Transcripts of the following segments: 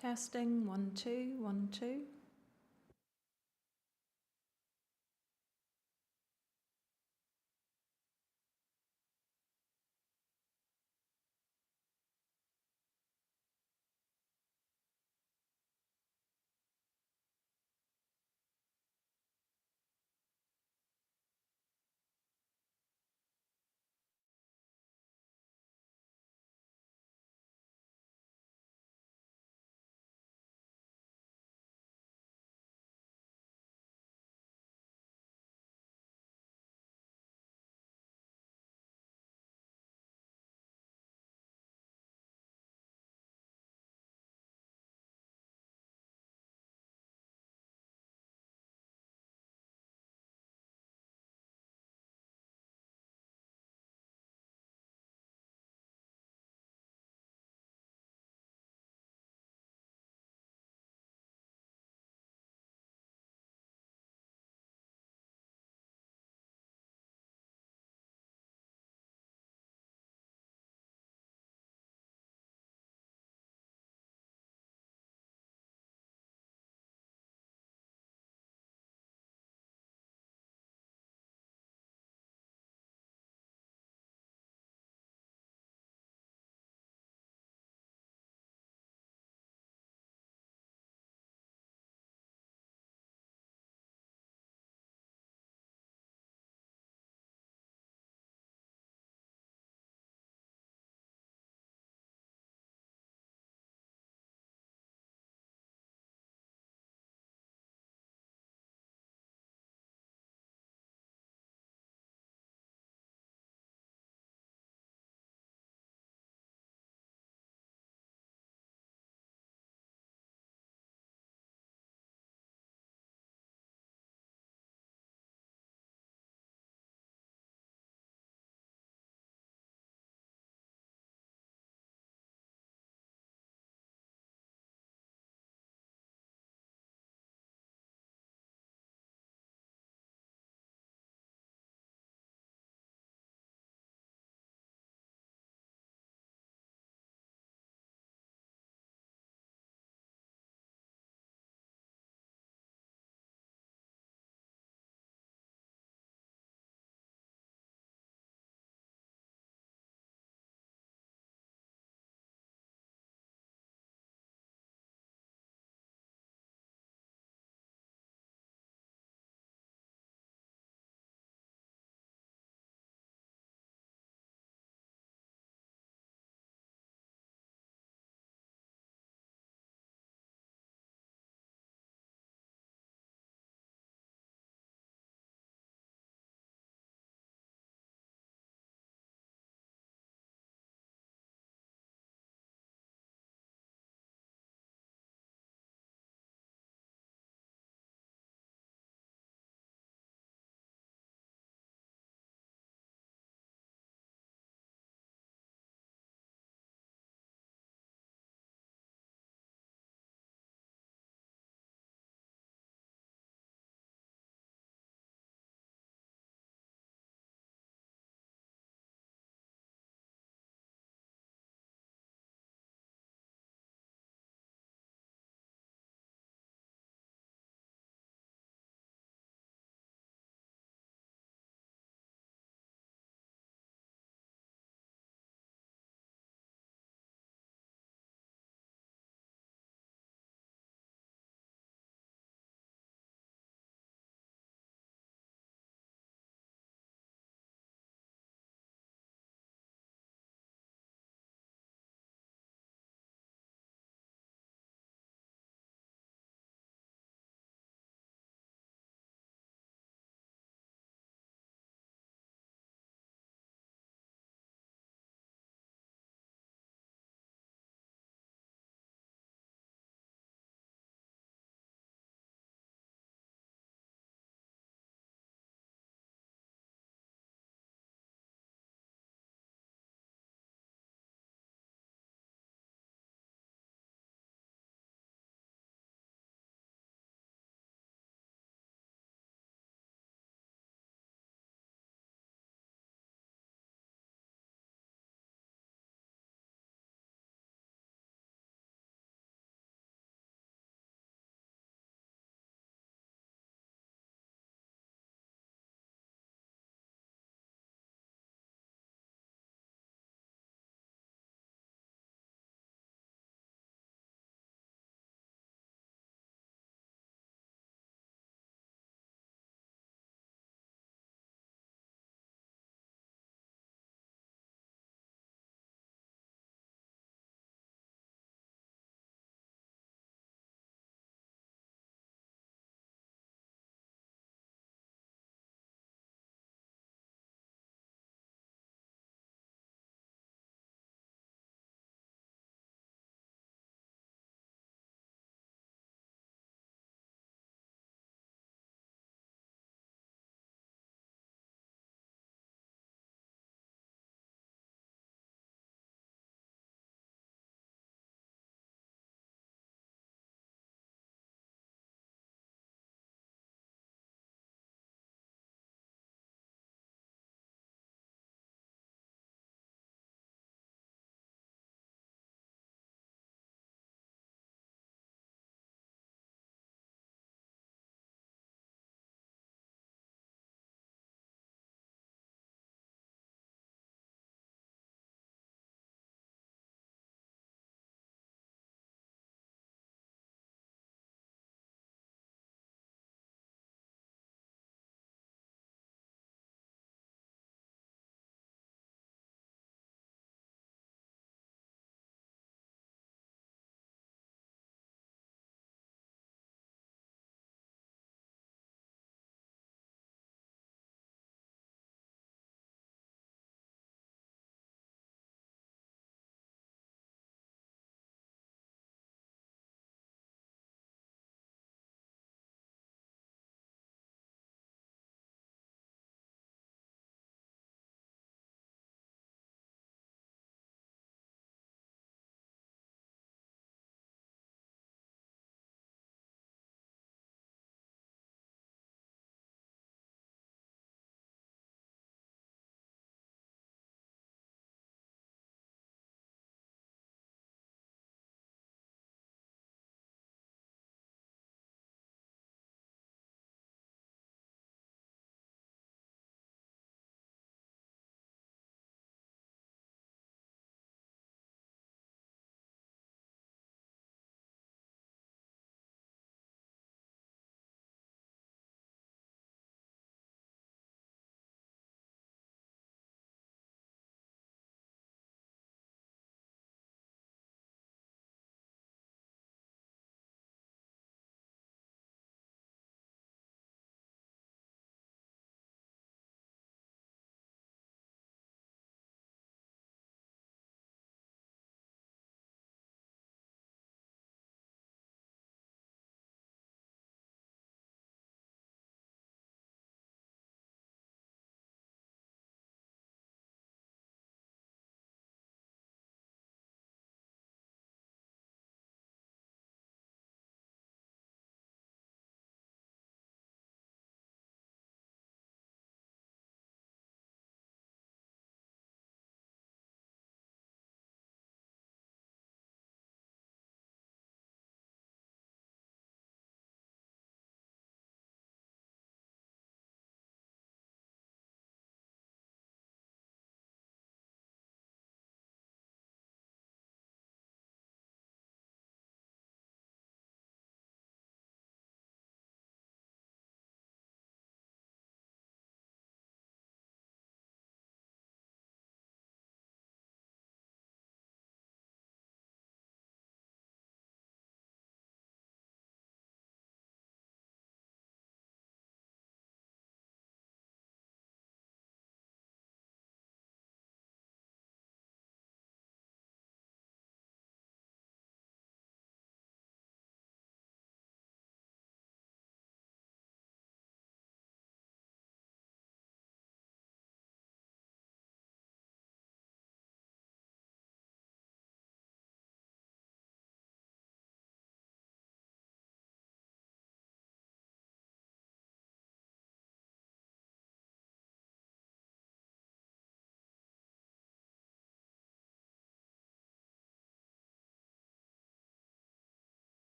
Testing 1 2 1 2.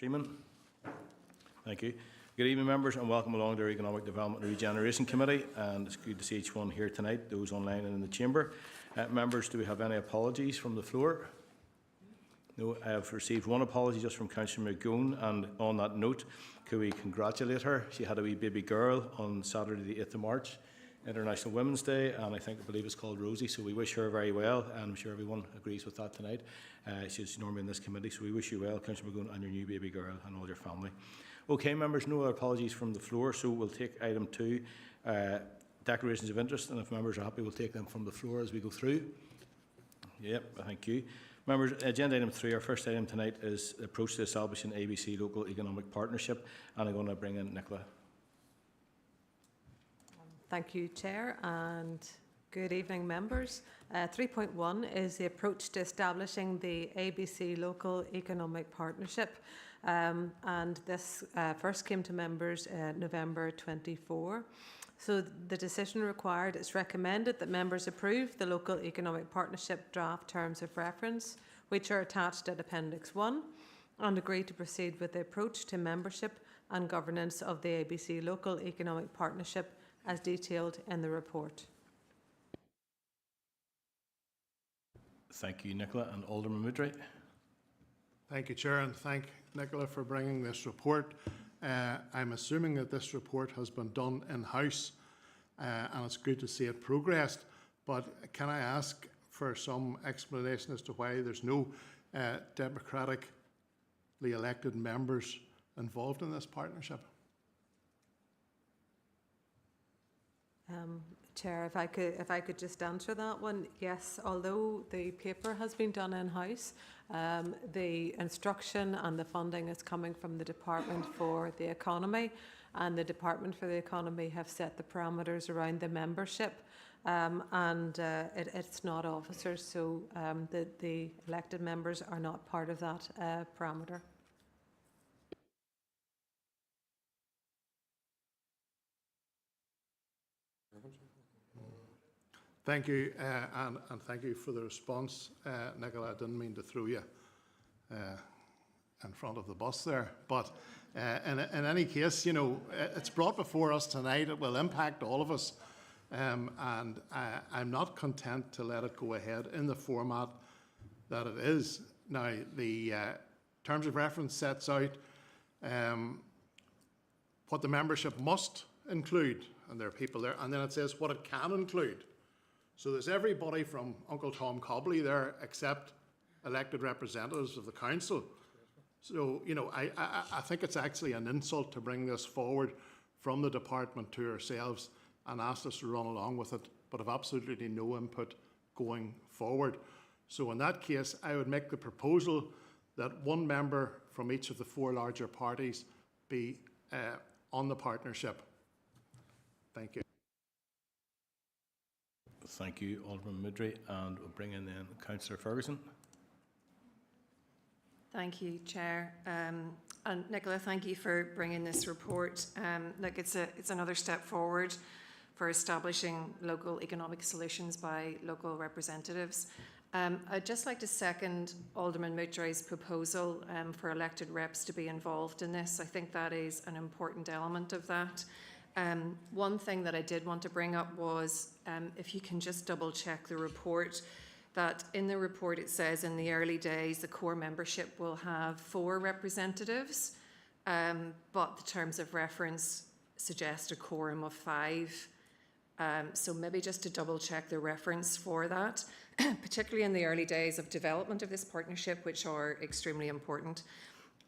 Freeman. Thank you. Good evening, members, and welcome along to our Economic Development and Regeneration Committee. And it's good to see each one here tonight, those online and in the chamber. Members, do we have any apologies from the floor? No, I have received one apology just from Councillor McGowan, and on that note, could we congratulate her? She had a wee baby girl on Saturday the 8th of March, International Women's Day, and I believe it's called Rosie, so we wish her very well, and I'm sure everyone agrees with that tonight. She's normally in this committee, so we wish you well, Councillor McGowan, and your new baby girl and all your family. Okay, members, no other apologies from the floor, so we'll take item 2, declarations of interest, and if members are happy, we'll take them from the floor as we go through. Yep, thank you. Members, agenda item 3, our first item tonight is the approach to establishing ABC Local Economic Partnership, and I'm going to bring in Nicola. Thank you, Chair, and good evening, members. 3.1 is the approach to establishing the ABC Local Economic Partnership, and this first came to members November 24. So the decision required, it's recommended that members approve the Local Economic Partnership draft terms of reference, which are attached at Appendix 1, and agree to proceed with the approach to membership and governance of the ABC Local Economic Partnership as detailed in the report. Thank you, Nicola. And Alderman Moodry. Thank you, Chair, and thank Nicola for bringing this report. I'm assuming that this report has been done in-house, and it's good to see it progressed. But can I ask for some explanation as to why there's no democratically elected members involved in this partnership? Chair, if I could just answer that one. Yes, although the paper has been done in-house, the instruction and the funding is coming from the Department for the Economy, and the Department for the Economy have set the parameters around the membership, and it's not officers, so the elected members are not part of that parameter. Thank you, and thank you for the response, Nicola. I didn't mean to throw you in front of the bus there, but in any case, you know, it's brought before us tonight. It will impact all of us, and I'm not content to let it go ahead in the format that it is. Now, the terms of reference sets out what the membership must include, and there are people there, and then it says what it can include. So there's everybody from Uncle Tom Cobley there except elected representatives of the council. So, you know, I think it's actually an insult to bring this forward from the department to ourselves and ask us to run along with it, but have absolutely no input going forward. So in that case, I would make the proposal that one member from each of the 4 larger parties be on the partnership. Thank you. Thank you, Alderman Moodry, and we'll bring in then Councillor Ferguson. Thank you, Chair. And Nicola, thank you for bringing this report. Look, it's another step forward for establishing local economic solutions by local representatives. I'd just like to second Alderman Moodry's proposal for elected reps to be involved in this. I think that is an important element of that. One thing that I did want to bring up was if you can just double check the report, that in the report it says in the early days the core membership will have 4 representatives, but the terms of reference suggest a quorum of 5. So maybe just to double check the reference for that, particularly in the early days of development of this partnership, which are extremely important.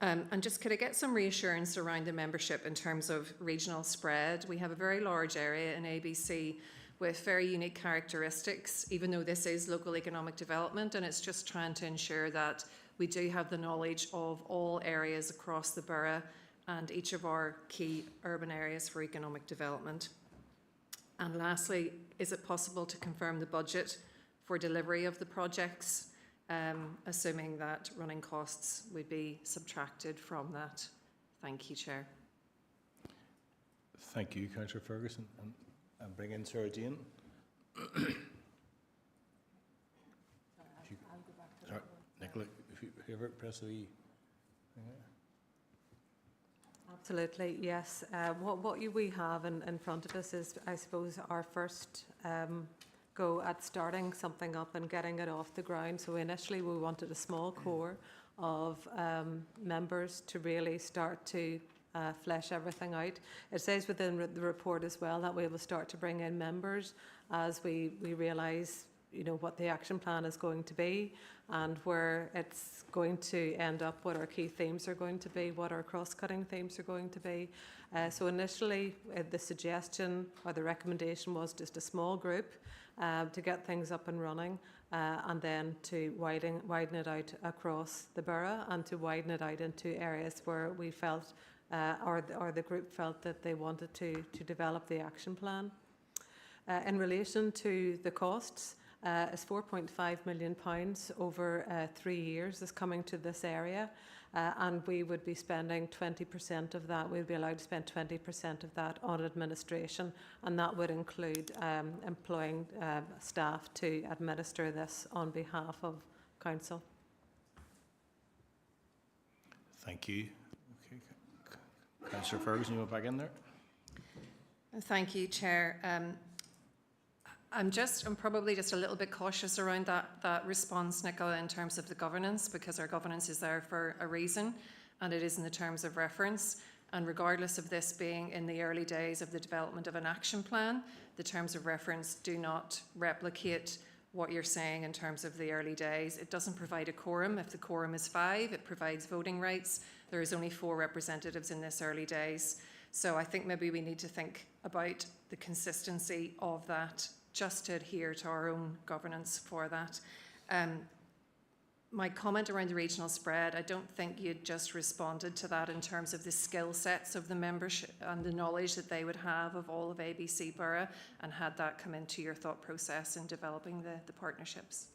And just could I get some reassurance around the membership in terms of regional spread? We have a very large area in ABC with very unique characteristics, even though this is local economic development, and it's just trying to ensure that we do have the knowledge of all areas across the borough and each of our key urban areas for economic development. And lastly, is it possible to confirm the budget for delivery of the projects, assuming that running costs would be subtracted from that? Thank you, Chair. Thank you, Councillor Ferguson. And bring in Sarah Jane. Sorry, Nicola, if you ever press the wee thing there. Absolutely, yes. We have in front of us is, I suppose, our first go at starting something up and getting it off the ground. So initially we wanted a small core of members to really start to flesh everything out. It says within the report as well that we will start to bring in members as we realise, you know, what the action plan is going to be and where it's going to end up, what our key themes are going to be, what our cross-cutting themes are going to be. So initially the suggestion or the recommendation was just a small group to get things up and running, and then to widen it out across the borough and to widen it out into areas where we felt or the group felt that they wanted to develop the action plan. In relation to the costs, is £4.5 million over 3 years is coming to this area, and we would be spending 20% of that. We'd be allowed to spend 20% of that on administration, and that would include employing staff to administer this on behalf of council. Thank you. Okay. Councillor Ferguson, you want back in there? Thank you, Chair. I'm probably just a little bit cautious around that response, Nicola, in terms of the governance, because our governance is there for a reason, and it is in the terms of reference. And regardless of this being in the early days of the development of an action plan, the terms of reference do not replicate what you're saying in terms of the early days. It doesn't provide a quorum. If the quorum is 5, it provides voting rights. There is only 4 representatives in this early days. So I think maybe we need to think about the consistency of that, just to adhere to our own governance for that. My comment around the regional spread, I don't think you'd just responded to that in terms of the skill sets of the membership and the knowledge that they would have of all of ABC Borough, and had that come into your thought process in developing the partnerships.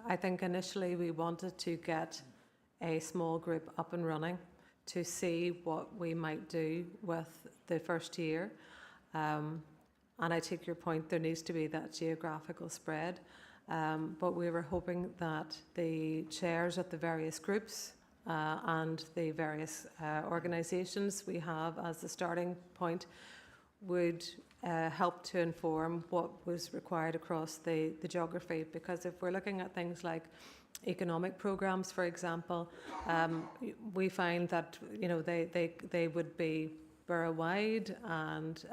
I think initially we wanted to get a small group up and running to see what we might do with the first year. And I take your point, there needs to be that geographical spread. But we were hoping that the chairs of the various groups and the various organisations we have as the starting point would help to inform what was required across the geography. Because if we're looking at things like economic programmes, for example, we find that, you know, they would be borough-wide and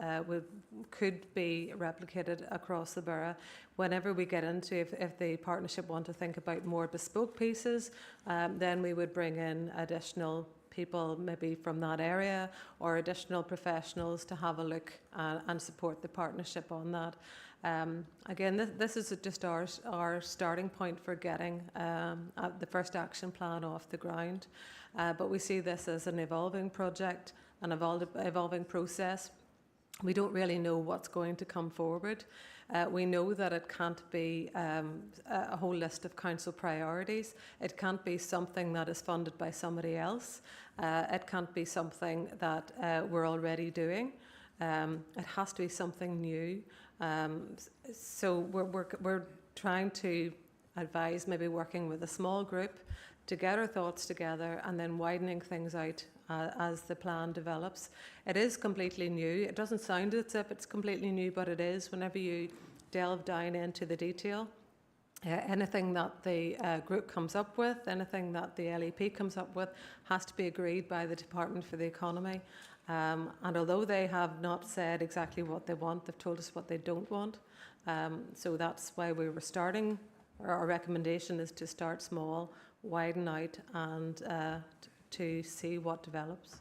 could be replicated across the borough. Whenever we get into, if the partnership want to think about more bespoke pieces, then we would bring in additional people maybe from that area or additional professionals to have a look and support the partnership on that. Again, this is just our starting point for getting the first action plan off the ground. But we see this as an evolving project, an evolving process. We don't really know what's going to come forward. We know that it can't be a whole list of council priorities. It can't be something that is funded by somebody else. It can't be something that we're already doing. It has to be something new. So we're trying to advise maybe working with a small group to get our thoughts together and then widening things out as the plan develops. It is completely new. It doesn't sound as if it's completely new, but it is whenever you delve down into the detail. Anything that the group comes up with, anything that the LEP comes up with, has to be agreed by the Department for the Economy. And although they have not said exactly what they want, they've told us what they don't want. So that's why we were starting. Our recommendation is to start small, widen out, and to see what develops.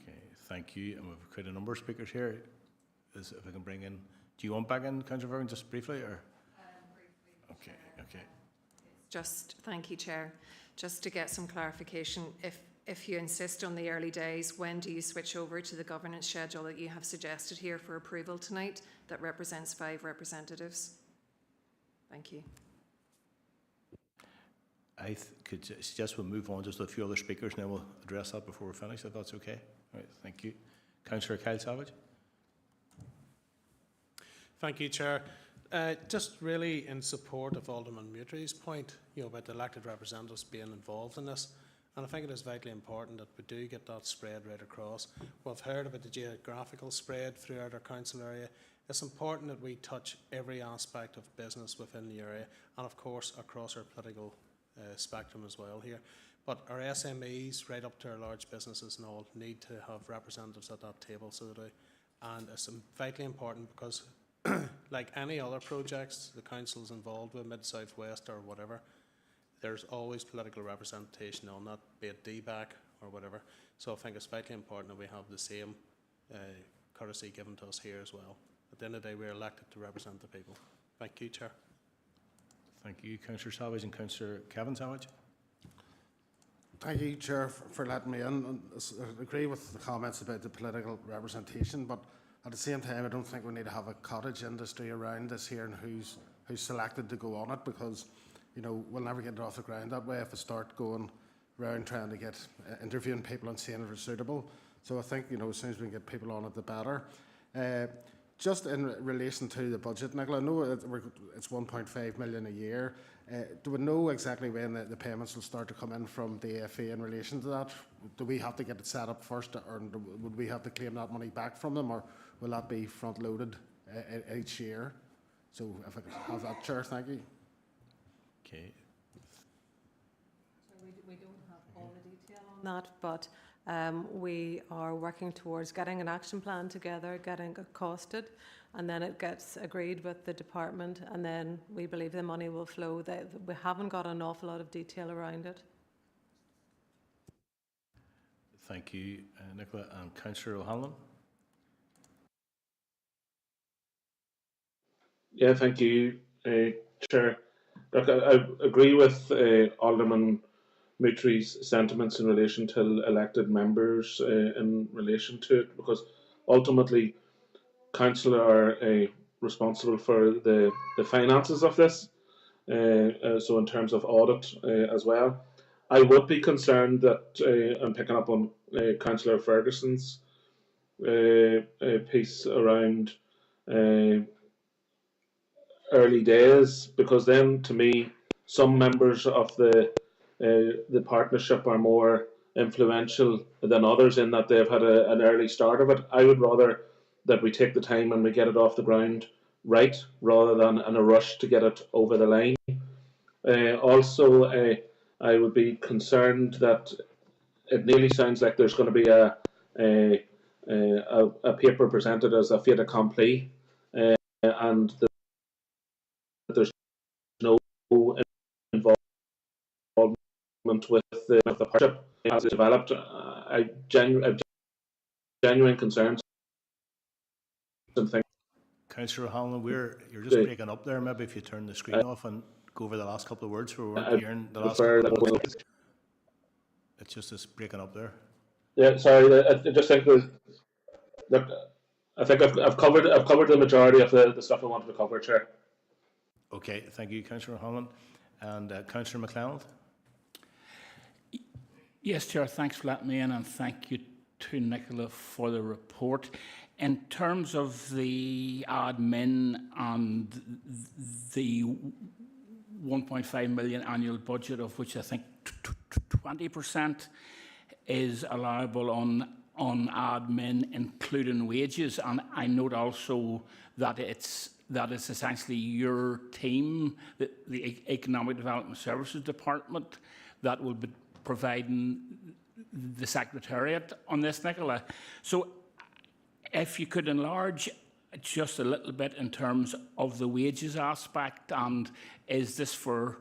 Okay, thank you. And we've quite a number of speakers here. If I can bring in, do you want back in, Councillor Vernon, just briefly, or? Briefly. Okay. Just, thank you, Chair. Just to get some clarification, if you insist on the early days, when do you switch over to the governance schedule that you have suggested here for approval tonight that represents 5 representatives? Thank you. I could suggest we'll move on just to a few other speakers and then we'll address that before we're finished, if that's okay. All right, thank you. Councillor Kyle Savage. Thank you, Chair. Just really in support of Alderman Mutry's point, about the elected representatives being involved in this. And I think it is vitally important that we do get that spread right across. We've heard about the geographical spread throughout our council area. It's important that we touch every aspect of business within the area and, of course, across our political spectrum as well here. But our SMEs, right up to our large businesses and all, need to have representatives at that table, so they do. And it's vitally important because, like any other projects the council is involved with, Mid-South West or whatever, there's always political representation on that, be it DBAC or whatever. So I think it's vitally important that we have the same courtesy given to us here as well. At the end of the day, we're elected to represent the people. Thank you, Chair. Thank you, Councillor Savage and Councillor Kevin Savage. Thank you, Chair, for letting me in. And I agree with the comments about the political representation, but at the same time, I don't think we need to have a cottage industry around this here and who's selected to go on it, because we'll never get it off the ground that way if we start going around trying to get interviewing people and seeing if they're suitable. So I think as soon as we can get people on it, the better. Just in relation to the budget, Nicola, I know it's 1.5 million a year. Do we know exactly when the payments will start to come in from the AFA in relation to that? Do we have to get it set up first, or would we have to claim that money back from them, or will that be front-loaded each year? So if I could have that, Chair, thank you. Okay. So we don't have all the detail on that, but we are working towards getting an action plan together, getting it costed, and then it gets agreed with the department, and then we believe the money will flow. We haven't got an awful lot of detail around it. Thank you, Nicola. And Councillor O'Hanlon. Yeah, thank you, Chair. Look, I agree with Alderman Mutry's sentiments in relation to elected members in relation to it, because ultimately council are responsible for the finances of this, so in terms of audit as well. I would be concerned that I'm picking up on Councillor Ferguson's piece around early days, because then to me some members of the partnership are more influential than others in that they've had an early start of it. I would rather that we take the time and we get it off the ground right, rather than in a rush to get it over the line. Also, I would be concerned that it nearly sounds like there's going to be a paper presented as a fait accompli, and that there's no involvement with the partnership as it developed. I have genuine concerns and think. Councillor O'Hanlon, you're just breaking up there. Maybe if you turn the screen off and go over the last couple of words, we weren't hearing the last couple of words. It's just breaking up there. Yeah, sorry. I just think that I think I've covered the majority of the stuff I wanted to cover, Chair. Okay, thank you, Councillor O'Hanlon. And Councillor MacLeod. Yes, Chair, thanks for letting me in, and thank you to Nicola for the report. In terms of the admin and the 1.5 million annual budget, of which I think 20% is allowable on admin, including wages, and I note also that it's essentially your team, the Economic Development Services Department, that will be providing the Secretariat on this, Nicola. So if you could enlarge just a little bit in terms of the wages aspect, and is this for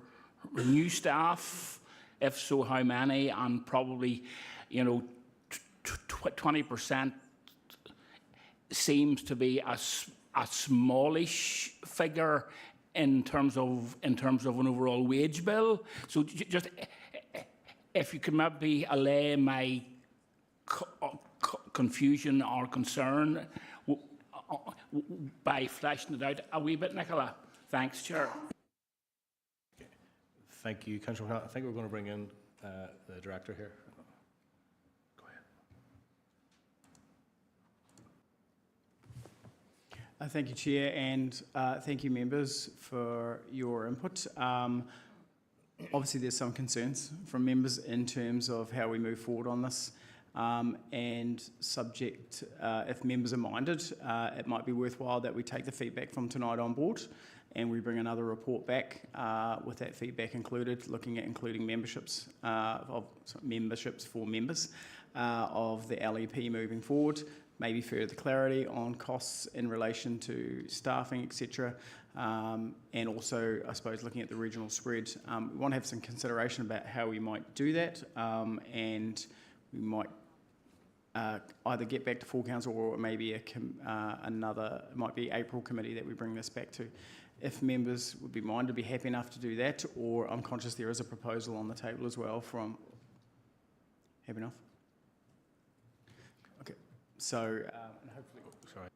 new staff? If so, how many? And probably, 20% seems to be a smallish figure in terms of an overall wage bill. So just if you could maybe allay my confusion or concern by fleshing it out a wee bit, Nicola. Thanks, Chair. Thank you, Councillor MacLeod. I think we're going to bring in the Director here. Go Thank you, Chair, and thank you, members, for your input. Obviously, there's some concerns from members in terms of how we move forward on this, and subject, if members are minded, it might be worthwhile that we take the feedback from tonight on board and we bring another report back with that feedback included, looking at including memberships for members of the LEP moving forward. Maybe further clarity on costs in relation to staffing, etc. And also, I suppose, looking at the regional spread. We want to have some consideration about how we might do that, and we might either get back to full council or maybe another, it might be April committee that we bring this back to. If members would be minded, be happy enough to do that, or I'm conscious there is a proposal on the table as well from, happy enough? Okay, so and hopefully, Sorry.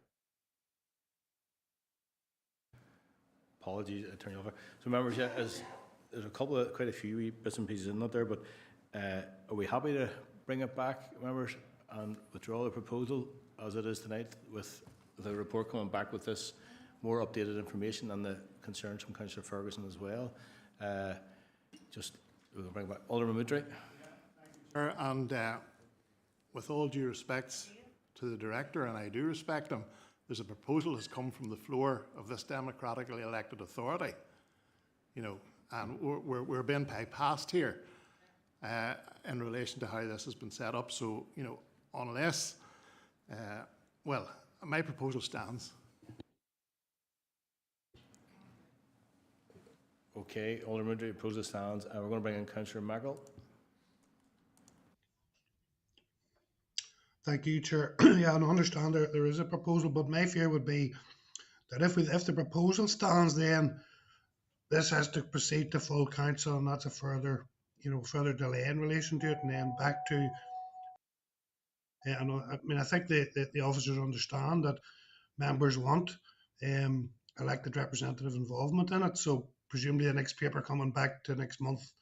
Apologies, I turn you over. So members, yeah, there's quite a few wee bits and pieces in that there, but are we happy to bring it back, members, and withdraw the proposal as it is tonight, with the report coming back with this more updated information and the concerns from Councillor Ferguson as well? Just we'll bring back Alderman Moodry. And with all due respects to the director, and I do respect him, there's a proposal that's come from the floor of this democratically elected authority, you know, and we're being bypassed here in relation to how this has been set up. So, you know, unless, well, my proposal stands. Okay, Alderman Moodry, proposal stands, and we're going to bring in Councillor Maggle. Thank you, Chair. Yeah, and I understand there is a proposal, but my fear would be that if the proposal stands, then this has to proceed to full council, and that's a further delay in relation to it, and then back to. And I mean, I think the officers understand that members want elected representative involvement in it. So presumably the next paper coming back to next month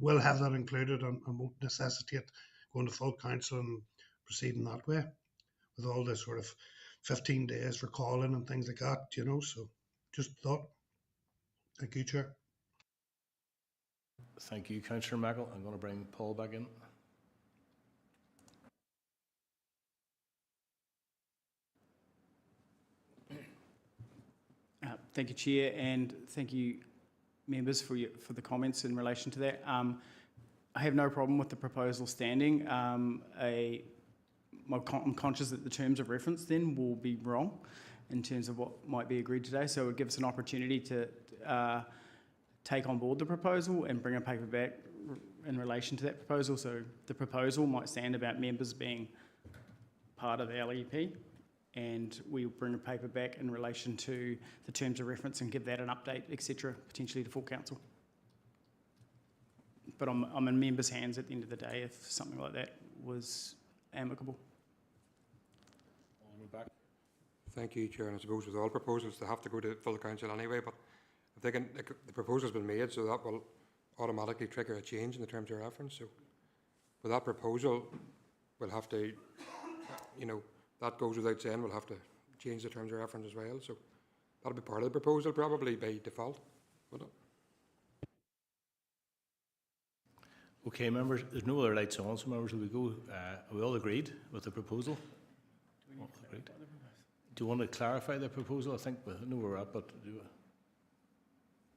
will have that included and won't necessitate going to full council and proceeding that way, with all this sort of 15 days for calling and things like that, you know. So just thought. Thank you, Chair. Thank you, Councillor Maggle. I'm going to bring Paul back in. Thank you, Chair, and thank you, members, for the comments in relation to that. I have no problem with the proposal standing. I'm conscious that the terms of reference then will be wrong in terms of what might be agreed today, so it would give us an opportunity to take on board the proposal and bring a paper back in relation to that proposal. So the proposal might stand about members being part of the LEP, and we'll bring a paper back in relation to the terms of reference and give that an update, etc., potentially to full council. But I'm in members' hands at the end of the day if something like that was amicable. Thank you, Chair. And I suppose with all proposals, they have to go to full council anyway, but if they can, the proposal's been made, so that will automatically trigger a change in the terms of reference. So with that proposal, we'll have to, you know, that goes without saying, we'll have to change the terms of reference as well. So that'll be part of the proposal probably by default, wouldn't it? Okay, members, there's no other lights on, so members, will we go? Are we all agreed with the proposal? All agreed. Do you want to clarify the proposal? I think I know where we're at, but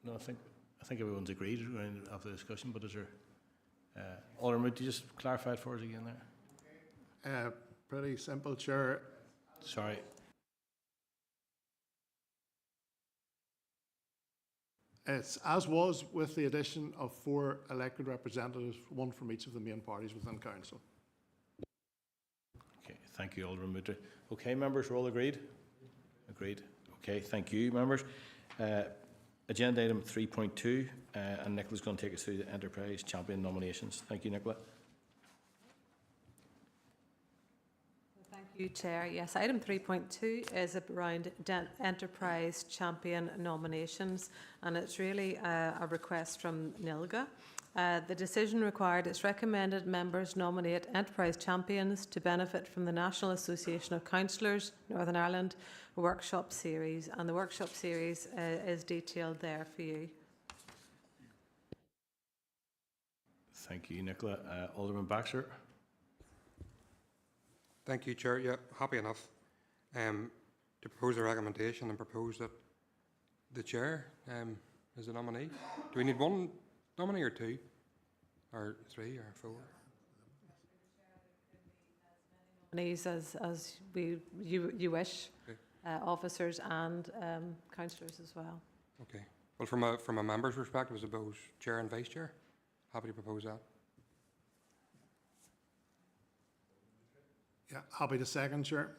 no, I think everyone's agreed after the discussion. But is there, Alderman, do you just clarify it for us again there? Pretty simple, Chair. Sorry. It's as was with the addition of 4 elected representatives, 1 from each of the main parties within council. Okay, thank you, Alderman Moodry. Okay, members, we're all agreed? Agreed. Okay, thank you, members. Agenda item 3.2, and Nicola's going to take us through the Enterprise Champion nominations. Thank you, Nicola. Thank you, Chair. Yes, item 3.2 is around Enterprise Champion nominations, and it's really a request from NILGA The decision required is recommended members nominate enterprise champions to benefit from the National Association of Councillors Northern Ireland workshop series, and the workshop series is detailed there for you. Thank you, Nicola. Alderman Baxter. Thank you, Chair. Yeah, happy enough to propose a recommendation and propose that the Chair is a nominee. Do we need one nominee or two? Or three or four? Nominees as you wish, Okay. officers and councillors as well. Okay. Well, from a member's perspective, I suppose Chair and Vice Chair. Happy to propose that. Yeah, happy to second, Chair.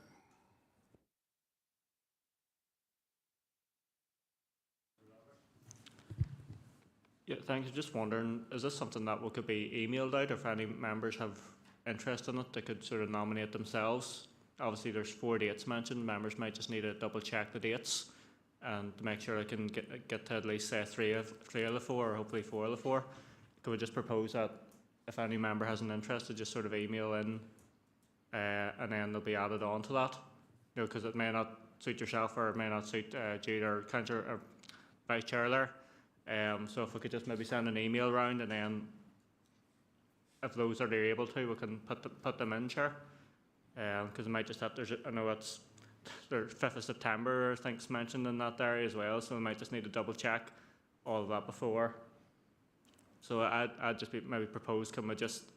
Yeah, thanks. Just wondering, is this something that could be emailed out if any members have interest in it? They could sort of nominate themselves. Obviously, there's 4 dates mentioned. Members might just need to double check the dates and to make sure they can get to at least say three of the 4, or hopefully 4 of the 4. Could we just propose that if any member has an interest, to just sort of email in, and then they'll be added on to that? You know, because it may not suit yourself, or it may not suit Jude or Councillor or Vice Chair there. So if we could just maybe send an email round, and then if those are able to, we can put them in, Chair. Because it might just have, I know it's the 5th of September, I think, is mentioned in that area as well, so we might just need to double check all of that before. So I'd just maybe propose, can we just,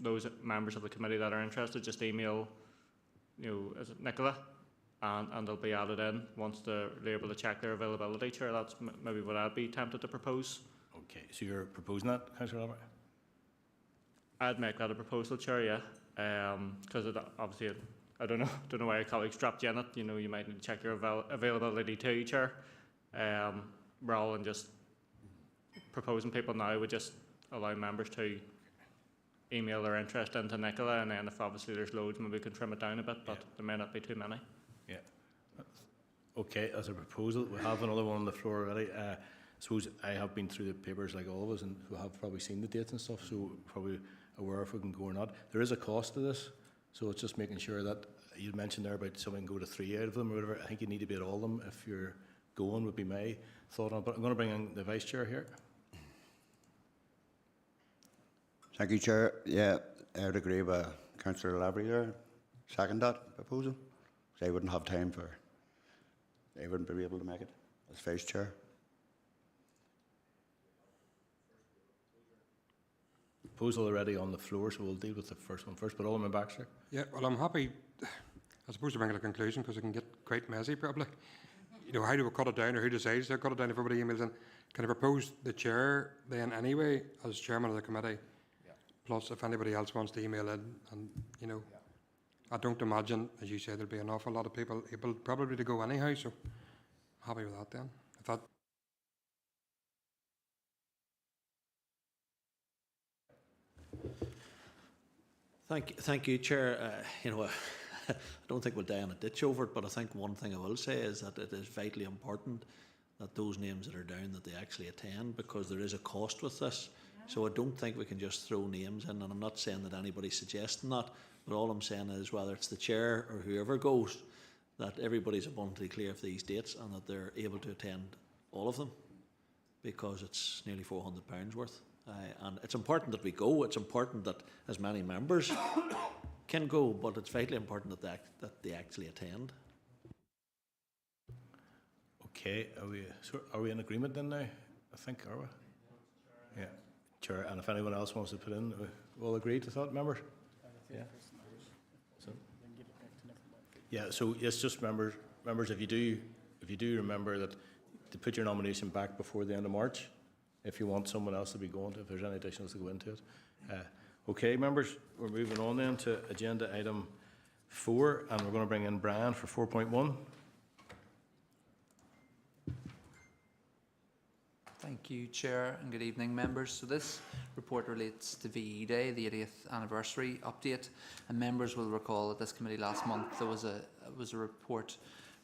those members of the committee that are interested, just email, is it Nicola? And they'll be added in once they're able to check their availability, Chair. That's maybe what I'd be tempted to propose. Okay, so you're proposing that, Councillor Albert? I'd make that a proposal, Chair, yeah. Because obviously, I don't know why your colleagues dropped you in it. You might need to check your availability too, Chair. Rather than just proposing people now, we just allow members to email their interest into Nicola, and then if obviously there's loads, maybe we can trim it down a bit, but there may not be too many. Yeah. Okay, as a proposal, we have another one on the floor already. I suppose I have been through the papers like all of us, and we have probably seen the dates and stuff, so probably aware if we can go or not. There is a cost to this, so it's just making sure that you mentioned there about someone go to 3 out of them or whatever. I think you need to be at all of them if you're going, would be my thought on it. But I'm going to bring in the Vice Chair here. Thank you, Chair. Yeah, I would agree with Councillor Lavery there. Second that proposal. They wouldn't have time they wouldn't be able to make it as Vice Chair. Proposal already on the floor, so we'll deal with the first one first. But Alderman Baxter. Yeah, well, I'm happy, I suppose, to bring it to a conclusion, because it can get quite messy probably. How do we cut it down, or who decides to cut it down if everybody emails in? Can I propose the Chair then anyway, as Chairman of the committee? Yeah. Plus, if anybody else wants to email in, and yeah. I don't imagine, as you said, there'll be an awful lot of people able probably to go anyhow, so happy with that then. If that Thank you, Chair. I don't think we'll die in a ditch over it, but I think one thing I will say is that it is vitally important that those names that are down, that they actually attend, because there is a cost with this. So I don't think we can just throw names in, and I'm not saying that anybody's suggesting that, but all I'm saying is whether it's the Chair or whoever goes, that everybody's abundantly clear of these dates and that they're able to attend all of them, because it's nearly £400 worth. And it's important that we go. It's important that as many members can go, but it's vitally important that they actually attend. Okay, are we in agreement then now? I think, are we? Yeah, Chair. And if anyone else wants to put in, we'll agree to that, members? Yeah. Yeah, so yes, just members, if you do remember that, to put your nomination back before the end of March, if you want someone else to be going to, if there's any additionals to go into it. Okay, members, we're moving on then to agenda item 4, and we're going to bring in Brian for 4.1. Thank you, Chair, and good evening, members. So this report relates to VE Day, the 80th anniversary update, and members will recall that this committee last month there was a report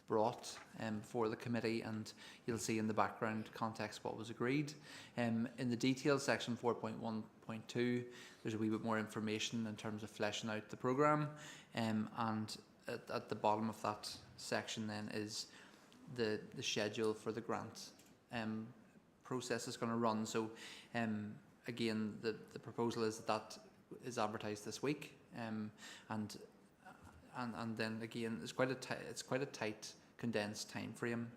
brought for the committee, and you'll see in the background context what was agreed. In the details section 4.1.2, there's a wee bit more information in terms of fleshing out the programme, and at the bottom of that section then is the schedule for the grant process is going to run. So again, the proposal is that is advertised this week, and then again it's quite a tight condensed time frame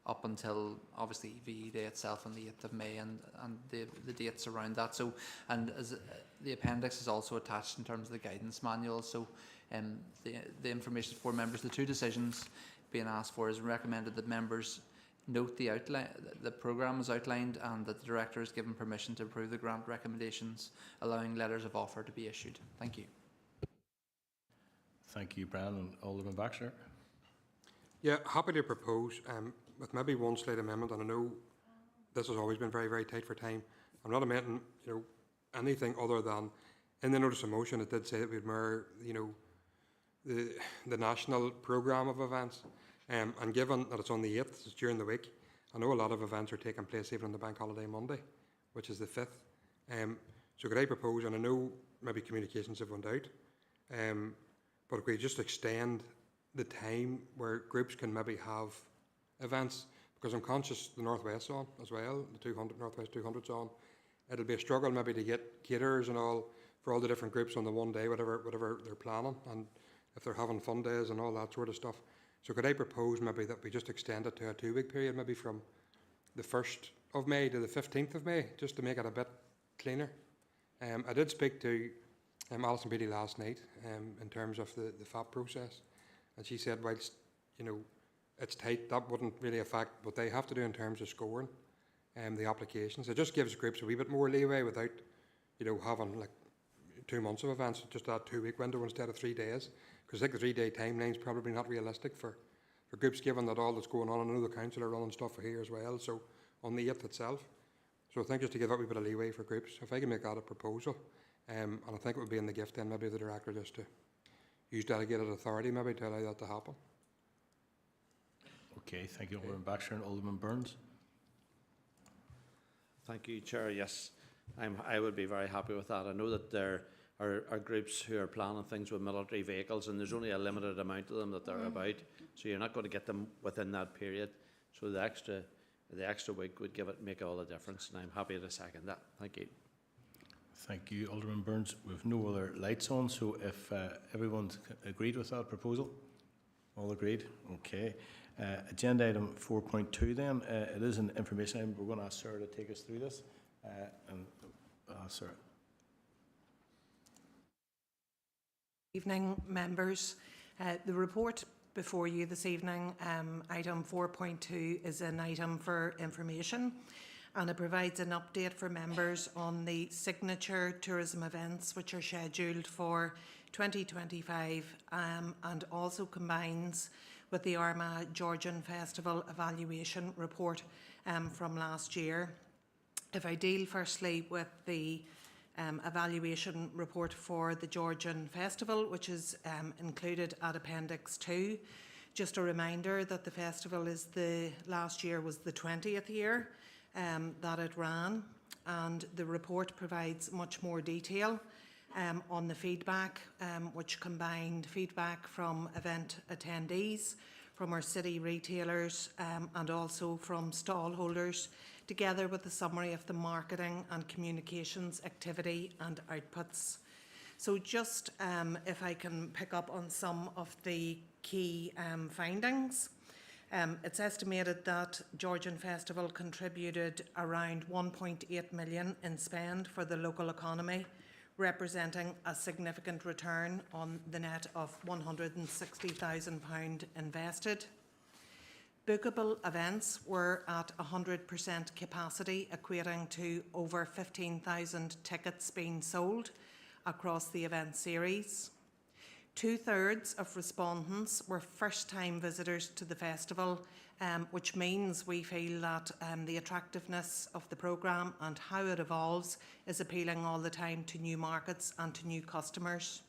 up until obviously VE Day itself on the 8th of May and the dates around that. So, and as the appendix is also attached in terms of the guidance manual. So the information for members, the two decisions being asked for is recommended that members note the outline, the programme is outlined, and that the director is given permission to approve the grant recommendations, allowing letters of offer to be issued. Thank you. Thank you, Brian. And Alderman Baxter. Yeah, happy to propose with maybe one slight amendment, and I know this has always been very, very tight for time. I'm not amending, anything other than in the notice of motion it did say that we'd mirror, the national programme of events. And given that it's on the 8th, it's during the week, I know a lot of events are taking place even on the bank holiday Monday, which is the 5th. So could I propose, and I know maybe communications have went out, but if we just extend the time where groups can maybe have events, because I'm conscious the Northwest's on as well, the 200 Northwest 200's on. It'll be a struggle maybe to get caterers and all for all the different groups on the one day, whatever they're planning, and if they're having fun days and all that sort of stuff. So could I propose maybe that we just extend it to a 2-week period, maybe from the 1st of May to the 15th of May, just to make it a bit cleaner. I did speak to Alison Beattie last night in terms of the FAP process, and she said whilst it's tight, that wouldn't really affect what they have to do in terms of scoring the applications. It just gives groups a wee bit more leeway without having like 2 months of events, just that 2-week window instead of 3 days. Because I think the 3-day timeline is probably not realistic for groups, given that all that's going on. I know the council are running stuff here as well, so on the 8th itself. So I think just to give that wee bit of leeway for groups, if I can make that a proposal, and I think it would be in the gift then maybe the director just to use delegated authority maybe to allow that to happen. Okay, thank you, Alderman Baxter. And Alderman Burns. Thank you, Chair. Yes, I would be very happy with that. I know that there are groups who are planning things with military vehicles, and there's only a limited amount of them that they're about, so you're not going to get them within that period. So the extra week would make all the difference, and I'm happy to second that. Thank you. Thank you, Alderman Burns. We've no other lights on, so if everyone's agreed with that proposal, all agreed. Okay. Agenda item 4.2 then. It is an information item. We're going to ask Sarah to take us through this. Sarah. Evening, members. The report before you this evening, item 4.2, is an item for information, and it provides an update for members on the signature tourism events which are scheduled for 2025, and also combines with the Armagh Georgian Festival evaluation report from last year. If I deal firstly with the evaluation report for the Georgian Festival, which is included at Appendix 2. Just a reminder that the festival last year was the 20th year that it ran, and the report provides much more detail on the feedback, which combined feedback from event attendees, from our city retailers, and also from stall holders, together with a summary of the marketing and communications activity and outputs. So just if I can pick up on some of the key findings. It's estimated that Georgian Festival contributed around 1.8 million in spend for the local economy, representing a significant return on the net of £160,000 invested. Bookable events were at 100% capacity, equating to over 15,000 tickets being sold across the event series. 2/3 of respondents were first-time visitors to the festival, which means we feel that the attractiveness of the programme and how it evolves is appealing all the time to new markets and to new customers.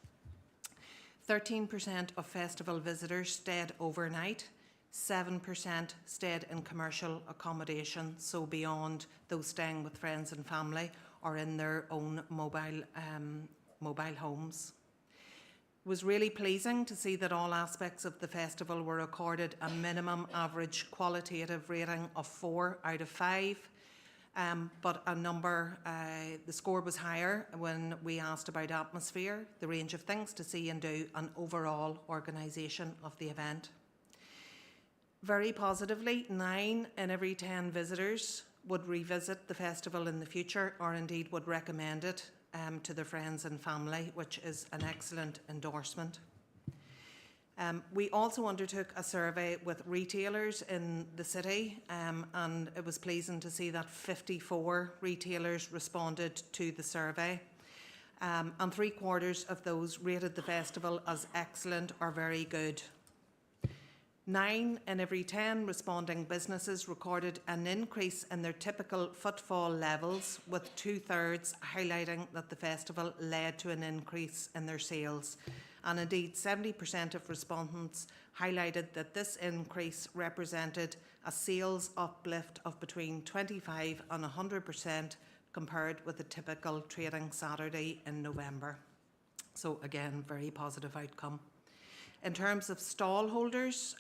13% of festival visitors stayed overnight, 7% stayed in commercial accommodation, so beyond those staying with friends and family or in their own mobile homes. It was really pleasing to see that all aspects of the festival were accorded a minimum average qualitative rating of 4 out of 5. But the score was higher when we asked about atmosphere, the range of things to see and do, and overall organisation of the event. Very positively, 9 in every 10 visitors would revisit the festival in the future, or indeed would recommend it to their friends and family, which is an excellent endorsement. We also undertook a survey with retailers in the city, and it was pleasing to see that 54 retailers responded to the survey, and 3/4 of those rated the festival as excellent or very good. 9 in every 10 responding businesses recorded an increase in their typical footfall levels, with 2/3 highlighting that the festival led to an increase in their sales. And indeed, 70% of respondents highlighted that this increase represented a sales uplift of between 25% and 100% compared with a typical trading Saturday in November. So again, very positive outcome. In terms of stall holders,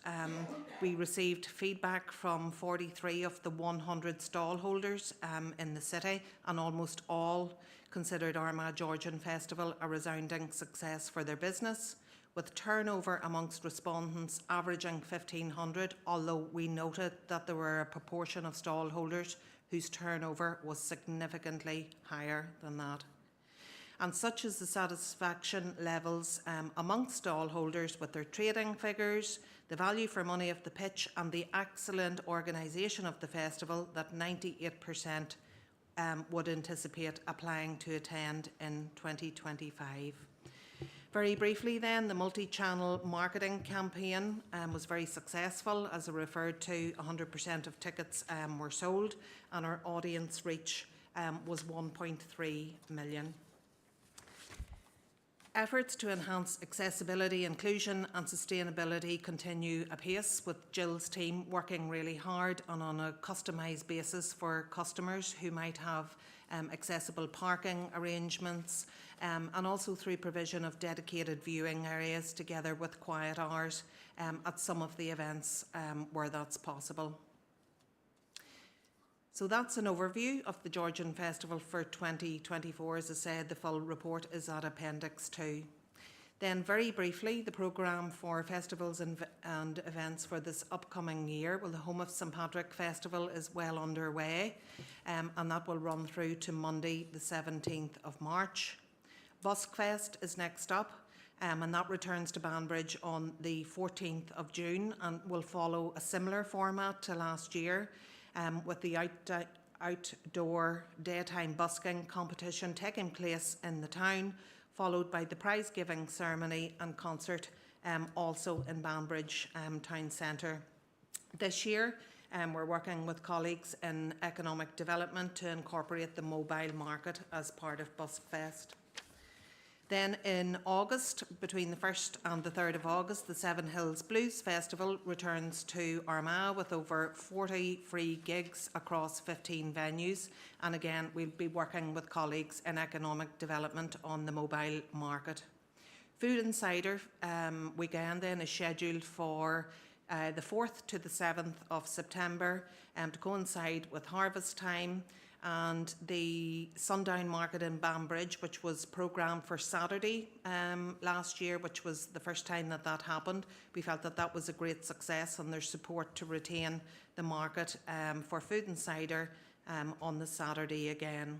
we received feedback from 43 of the 100 stall holders in the city, and almost all considered Armagh Georgian Festival a resounding success for their business, with turnover amongst respondents averaging 1,500, although we noted that there were a proportion of stall holders whose turnover was significantly higher than that. And such is the satisfaction levels amongst stall holders with their trading figures, the value for money of the pitch, and the excellent organisation of the festival that 98% would anticipate applying to attend in 2025. Very briefly then, the multi-channel marketing campaign was very successful. As I referred to, 100% of tickets were sold, and our audience reach was 1.3 million. Efforts to enhance accessibility, inclusion and sustainability continue apace, with Jill's team working really hard and on a customised basis for customers who might have accessible parking arrangements, and also through provision of dedicated viewing areas together with quiet hours at some of the events where that's possible. So that's an overview of the Georgian Festival for 2024. As I said, the full report is at Appendix 2. Then very briefly, the programme for festivals and events for this upcoming year. Well, the Home of St Patrick Festival is well underway, and that will run through to Monday the 17th of March. Buskfest is next up, and that returns to Banbridge on the 14th of June and will follow a similar format to last year, with the outdoor daytime busking competition taking place in the town, followed by the prize-giving ceremony and concert also in Banbridge Town Centre. This year, we're working with colleagues in economic development to incorporate the mobile market as part of Buskfest. Then in August, between the 1st and the 3rd of August, the Seven Hills Blues Festival returns to Armagh with over 40 free gigs across 15 venues. And again, we'll be working with colleagues in economic development on the mobile market. Food and Cider weekend then is scheduled for the 4th to the 7th of September to coincide with harvest time. And the Sundown Market in Banbridge, which was programmed for Saturday last year, which was the first time that that happened. We felt that that was a great success, and there's support to retain the market for food and cider on the Saturday again.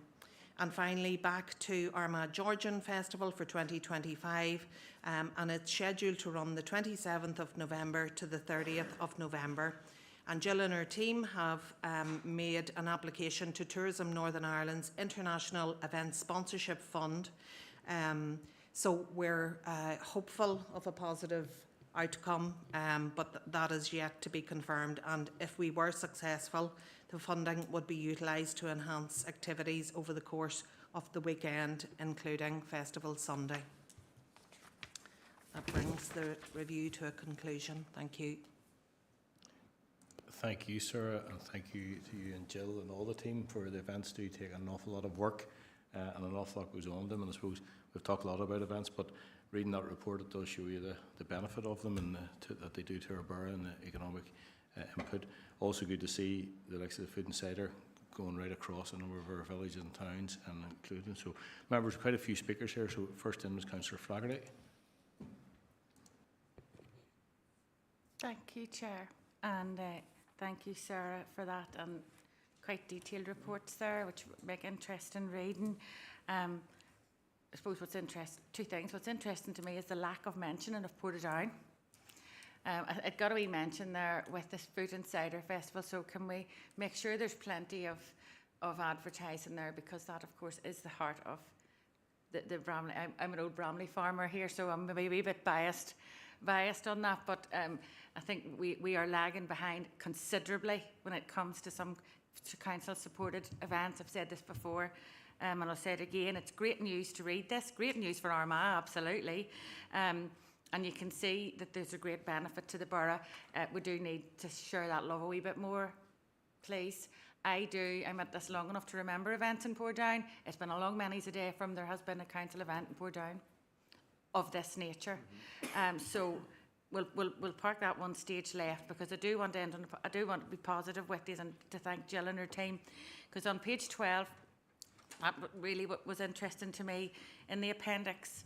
And finally, back to Armagh Georgian Festival for 2025, and it's scheduled to run the 27th of November to the 30th of November. And Jill and her team have made an application to Tourism Northern Ireland's International Event Sponsorship Fund. So we're hopeful of a positive outcome, but that is yet to be confirmed. And if we were successful, the funding would be utilised to enhance activities over the course of the weekend, including Festival Sunday. That brings the review to a conclusion. Thank you. Thank you, Sarah, and thank you to you and Jill and all the team for the events. Do take an awful lot of work and an awful lot goes on them. And I suppose we've talked a lot about events, but reading that report, it does show you the benefit of them and that they do to our borough and the economic input. Also good to see the likes of the food and cider going right across a number of our villages and towns and including. So, members, quite a few speakers here. So, first in was Councillor Flaherty. Thank you, Chair, and thank you, Sarah, for that and quite detailed reports there, which make interesting reading. I suppose two things. What's interesting to me is the lack of mentioning of Portadown. It got a wee mention there with this Food and Cider Festival, so can we make sure there's plenty of advertising there, because that, of course, is the heart of the Bramley. I'm an old Bramley farmer here, so I'm maybe a wee bit biased on that, but I think we are lagging behind considerably when it comes to some council-supported events. I've said this before, and I'll say it again. It's great news to read this, great news for Armagh, absolutely. And you can see that there's a great benefit to the borough. We do need to share that love a wee bit more, please. I'm at this long enough to remember events in Portadown. It's been a long many's a day from there has been a council event in Portadown of this nature. So we'll park that one stage left, because I do want to be positive with these and to thank Jill and her team, because on page 12, that really what was interesting to me in the appendix,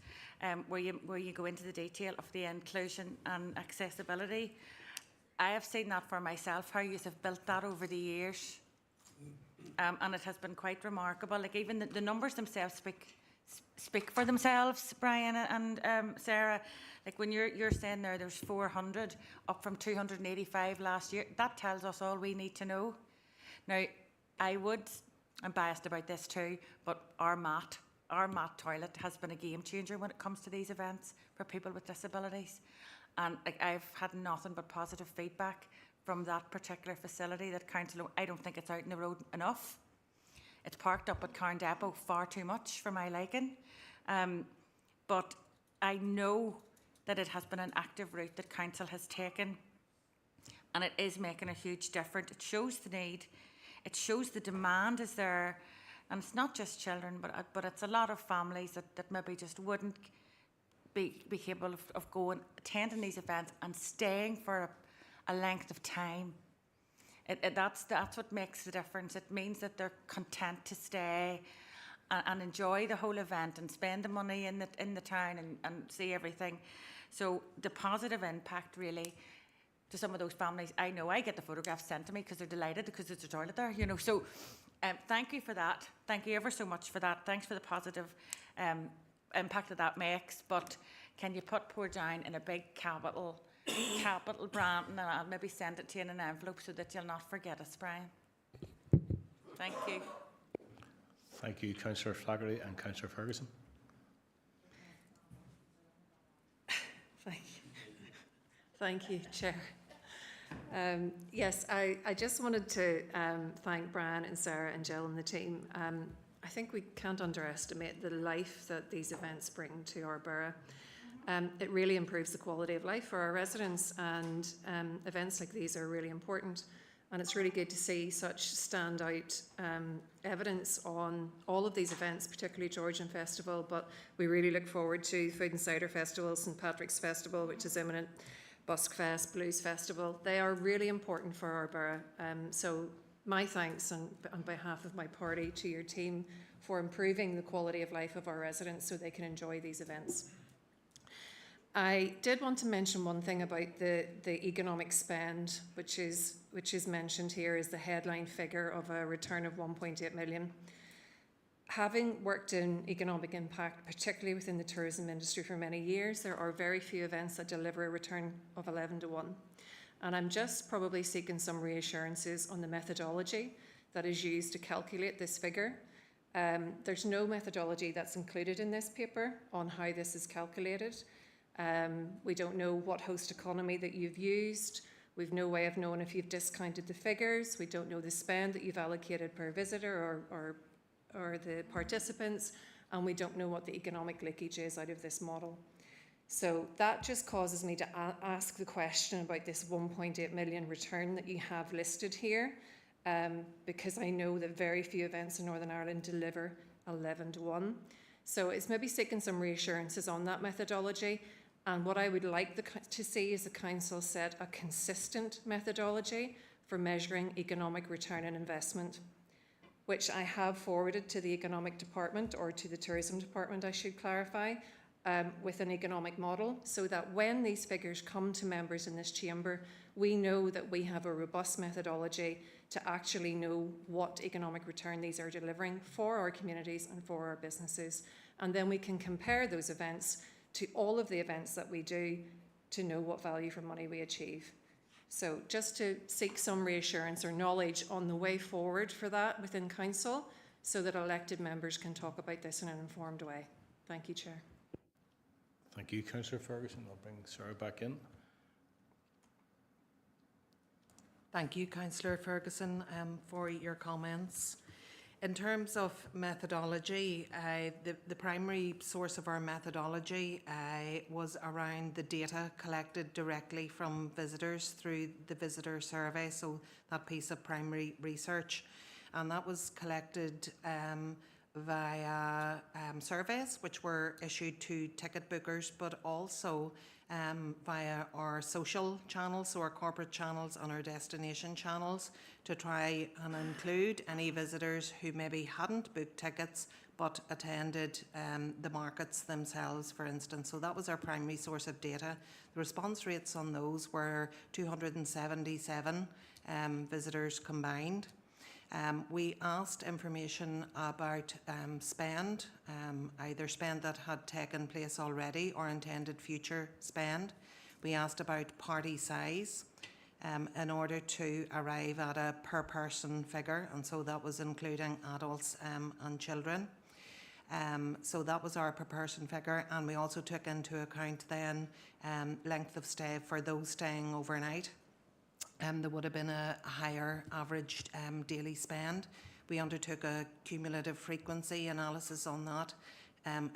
where you go into the detail of the inclusion and accessibility. I have seen that for myself, how you have built that over the years, and it has been quite remarkable. Like even the numbers themselves speak for themselves, Brian and Sarah. Like when you're saying there's 400 up from 285 last year, that tells us all we need to know. Now, I'm biased about this too, but our mat toilet has been a game changer when it comes to these events for people with disabilities. And I've had nothing but positive feedback from that particular facility. That council, I don't think it's out in the road enough. It's parked up at Carn Depot far too much for my liking. But I know that it has been an active route that council has taken, and it is making a huge difference. It shows the need. It shows the demand is there, and it's not just children, but it's a lot of families that maybe just wouldn't be capable of going, attending these events and staying for a length of time. That's what makes the difference. It means that they're content to stay and enjoy the whole event and spend the money in the town and see everything. So the positive impact really to some of those families, I know I get the photographs sent to me because they're delighted because there's a toilet there, So thank you for that. Thank you ever so much for that. Thanks for the positive impact that makes. But can you put Portadown in a big capital brand, and I'll maybe send it to you in an envelope so that you'll not forget us, Brian. Thank you. Thank you, Councillor Flaherty and Councillor Ferguson. Thank you, Chair. Yes, I just wanted to thank Brian and Sarah and Jill and the team. I think we can't underestimate the life that these events bring to our borough. It really improves the quality of life for our residents, and events like these are really important. And it's really good to see such standout evidence on all of these events, particularly Georgian Festival, but we really look forward to Food and Cider Festival, St Patrick's Festival, which is imminent, Buskfest, Blues Festival. They are really important for our borough. So my thanks on behalf of my party to your team for improving the quality of life of our residents so they can enjoy these events. I did want to mention one thing about the economic spend, which is mentioned here as the headline figure of a return of 1.8 million. Having worked in economic impact, particularly within the tourism industry for many years, there are very few events that deliver a return of 11 to 1. And I'm just probably seeking some reassurances on the methodology that is used to calculate this figure. There's no methodology that's included in this paper on how this is calculated. We don't know what host economy that you've used. We've no way of knowing if you've discounted the figures. We don't know the spend that you've allocated per visitor or the participants, and we don't know what the economic leakage is out of this model. So that just causes me to ask the question about this 1.8 million return that you have listed here, because I know that very few events in Northern Ireland deliver 11 to 1. So it's maybe seeking some reassurances on that methodology. And what I would like to see is the Council set a consistent methodology for measuring economic return on investment, which I have forwarded to the Economic Department, or to the Tourism Department, I should clarify, with an economic model, so that when these figures come to members in this chamber, we know that we have a robust methodology to actually know what economic return these are delivering for our communities and for our businesses. And then we can compare those events to all of the events that we do to know what value for money we achieve. So just to seek some reassurance or knowledge on the way forward for that within Council, so that elected members can talk about this in an informed way. Thank you, Chair. Thank you, Councillor Ferguson. I'll bring Sarah back in. Thank you, Councillor Ferguson, for your comments. In terms of methodology, the primary source of our methodology was around the data collected directly from visitors through the visitor survey, so that piece of primary research. And that was collected via surveys which were issued to ticket bookers, but also via our social channels, so our corporate channels and our destination channels, to try and include any visitors who maybe hadn't booked tickets but attended the markets themselves, for instance. So that was our primary source of data. The response rates on those were 277 visitors combined. We asked information about spend, either spend that had taken place already or intended future spend. We asked about party size in order to arrive at a per person figure, and so that was including adults and children. So that was our per person figure, and we also took into account then length of stay for those staying overnight. There would have been a higher average daily spend. We undertook a cumulative frequency analysis on that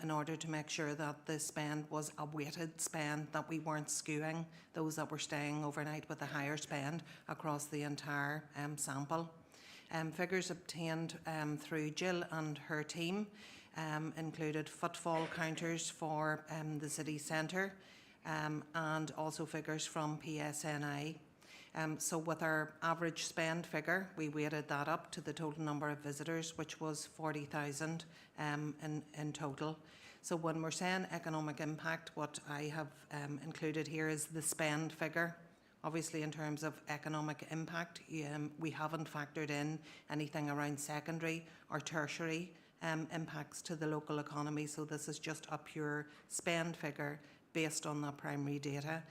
in order to make sure that the spend was a weighted spend, that we weren't skewing those that were staying overnight with a higher spend across the entire sample. Figures obtained through Jill and her team included footfall counters for the city centre and also figures from PSNI. So with our average spend figure, we weighted that up to the total number of visitors, which was 40,000 in total. So when we're saying economic impact, what I have included here is the spend figure. Obviously, in terms of economic impact, we haven't factored in anything around secondary or tertiary impacts to the local economy. So this is just a pure spend figure based on that primary data.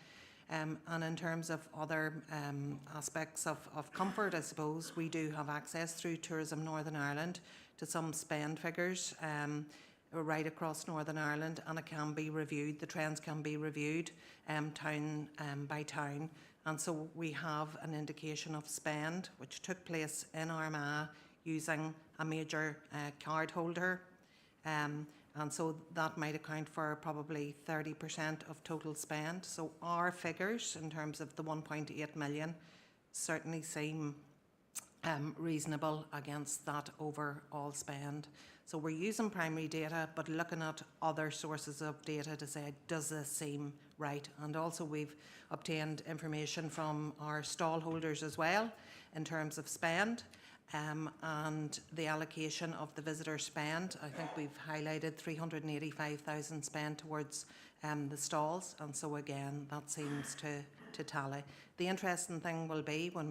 And in terms of other aspects of comfort, I suppose, we do have access through Tourism Northern Ireland to some spend figures right across Northern Ireland, and it can be reviewed, the trends can be reviewed town by town. And so we have an indication of spend which took place in Armagh using a major card holder. And so that might account for probably 30% of total spend. So our figures in terms of the 1.8 million certainly seem reasonable against that overall spend. So we're using primary data, but looking at other sources of data to say, does this seem right? And also we've obtained information from our stall holders as well in terms of spend. And the allocation of the visitor spend, I think we've highlighted 385,000 spent towards the stalls, and so again that seems to tally. The interesting thing will be when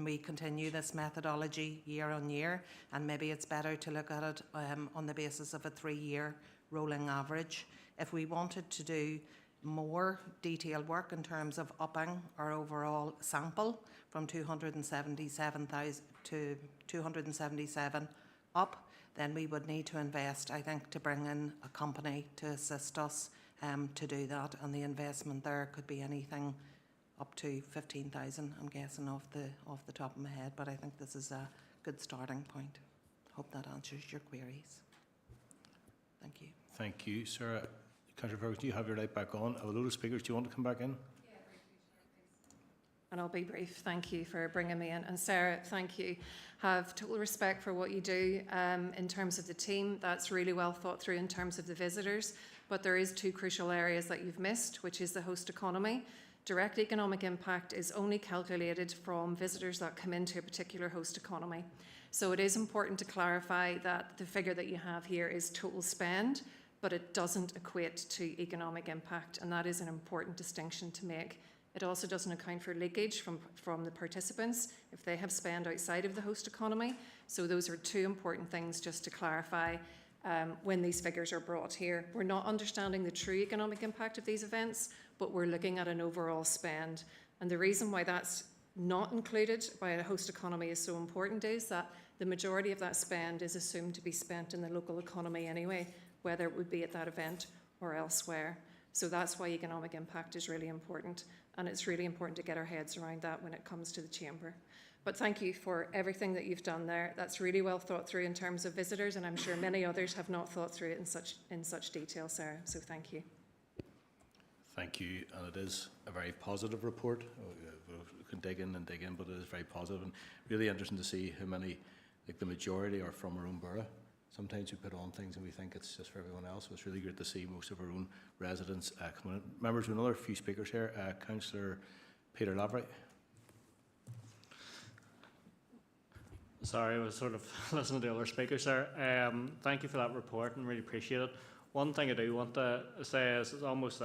we continue this methodology year on year, and maybe it's better to look at it on the basis of a 3-year rolling average. If we wanted to do more detailed work in terms of upping our overall sample from 277,000 to 277 up, then we would need to invest, I think, to bring in a company to assist us to do that, and the investment there could be anything up to 15,000, I'm guessing off the top of my head, but I think this is a good starting point. Hope that answers your queries. Thank you. Thank you, Sarah. Councillor Ferguson, you have your light back on. A load of speakers. Do you want to come back in? And I'll be brief. Thank you for bringing me in. And Sarah, thank you. Have total respect for what you do in terms of the team. That's really well thought through in terms of the visitors. But there is two crucial areas that you've missed, which is the host economy. Direct economic impact is only calculated from visitors that come into a particular host economy. So it is important to clarify that the figure that you have here is total spend, but it doesn't equate to economic impact. And that is an important distinction to make. It also doesn't account for leakage from the participants if they have spend outside of the host economy. So those are two important things just to clarify when these figures are brought here. We're not understanding the true economic impact of these events, but we're looking at an overall spend. And the reason why that's not included by a host economy is so important is that the majority of that spend is assumed to be spent in the local economy anyway, whether it would be at that event or elsewhere. So that's why economic impact is really important. And it's really important to get our heads around that when it comes to the Chamber. But thank you for everything that you've done there. That's really well thought through in terms of visitors, and I'm sure many others have not thought through it in such detail, Sarah. So thank you. Thank you, and it is a very positive report. We can dig in, but it is very positive and really interesting to see how many, like the majority, are from our own borough. Sometimes we put on things and we think it's just for everyone else. So it's really good to see most of our own residents come in. Members, we have another few speakers here. Councillor Peter Lavery. Sorry, I was sort of listening to the other speakers there. Thank you for that report and really appreciate it. One thing I do want to say is it's almost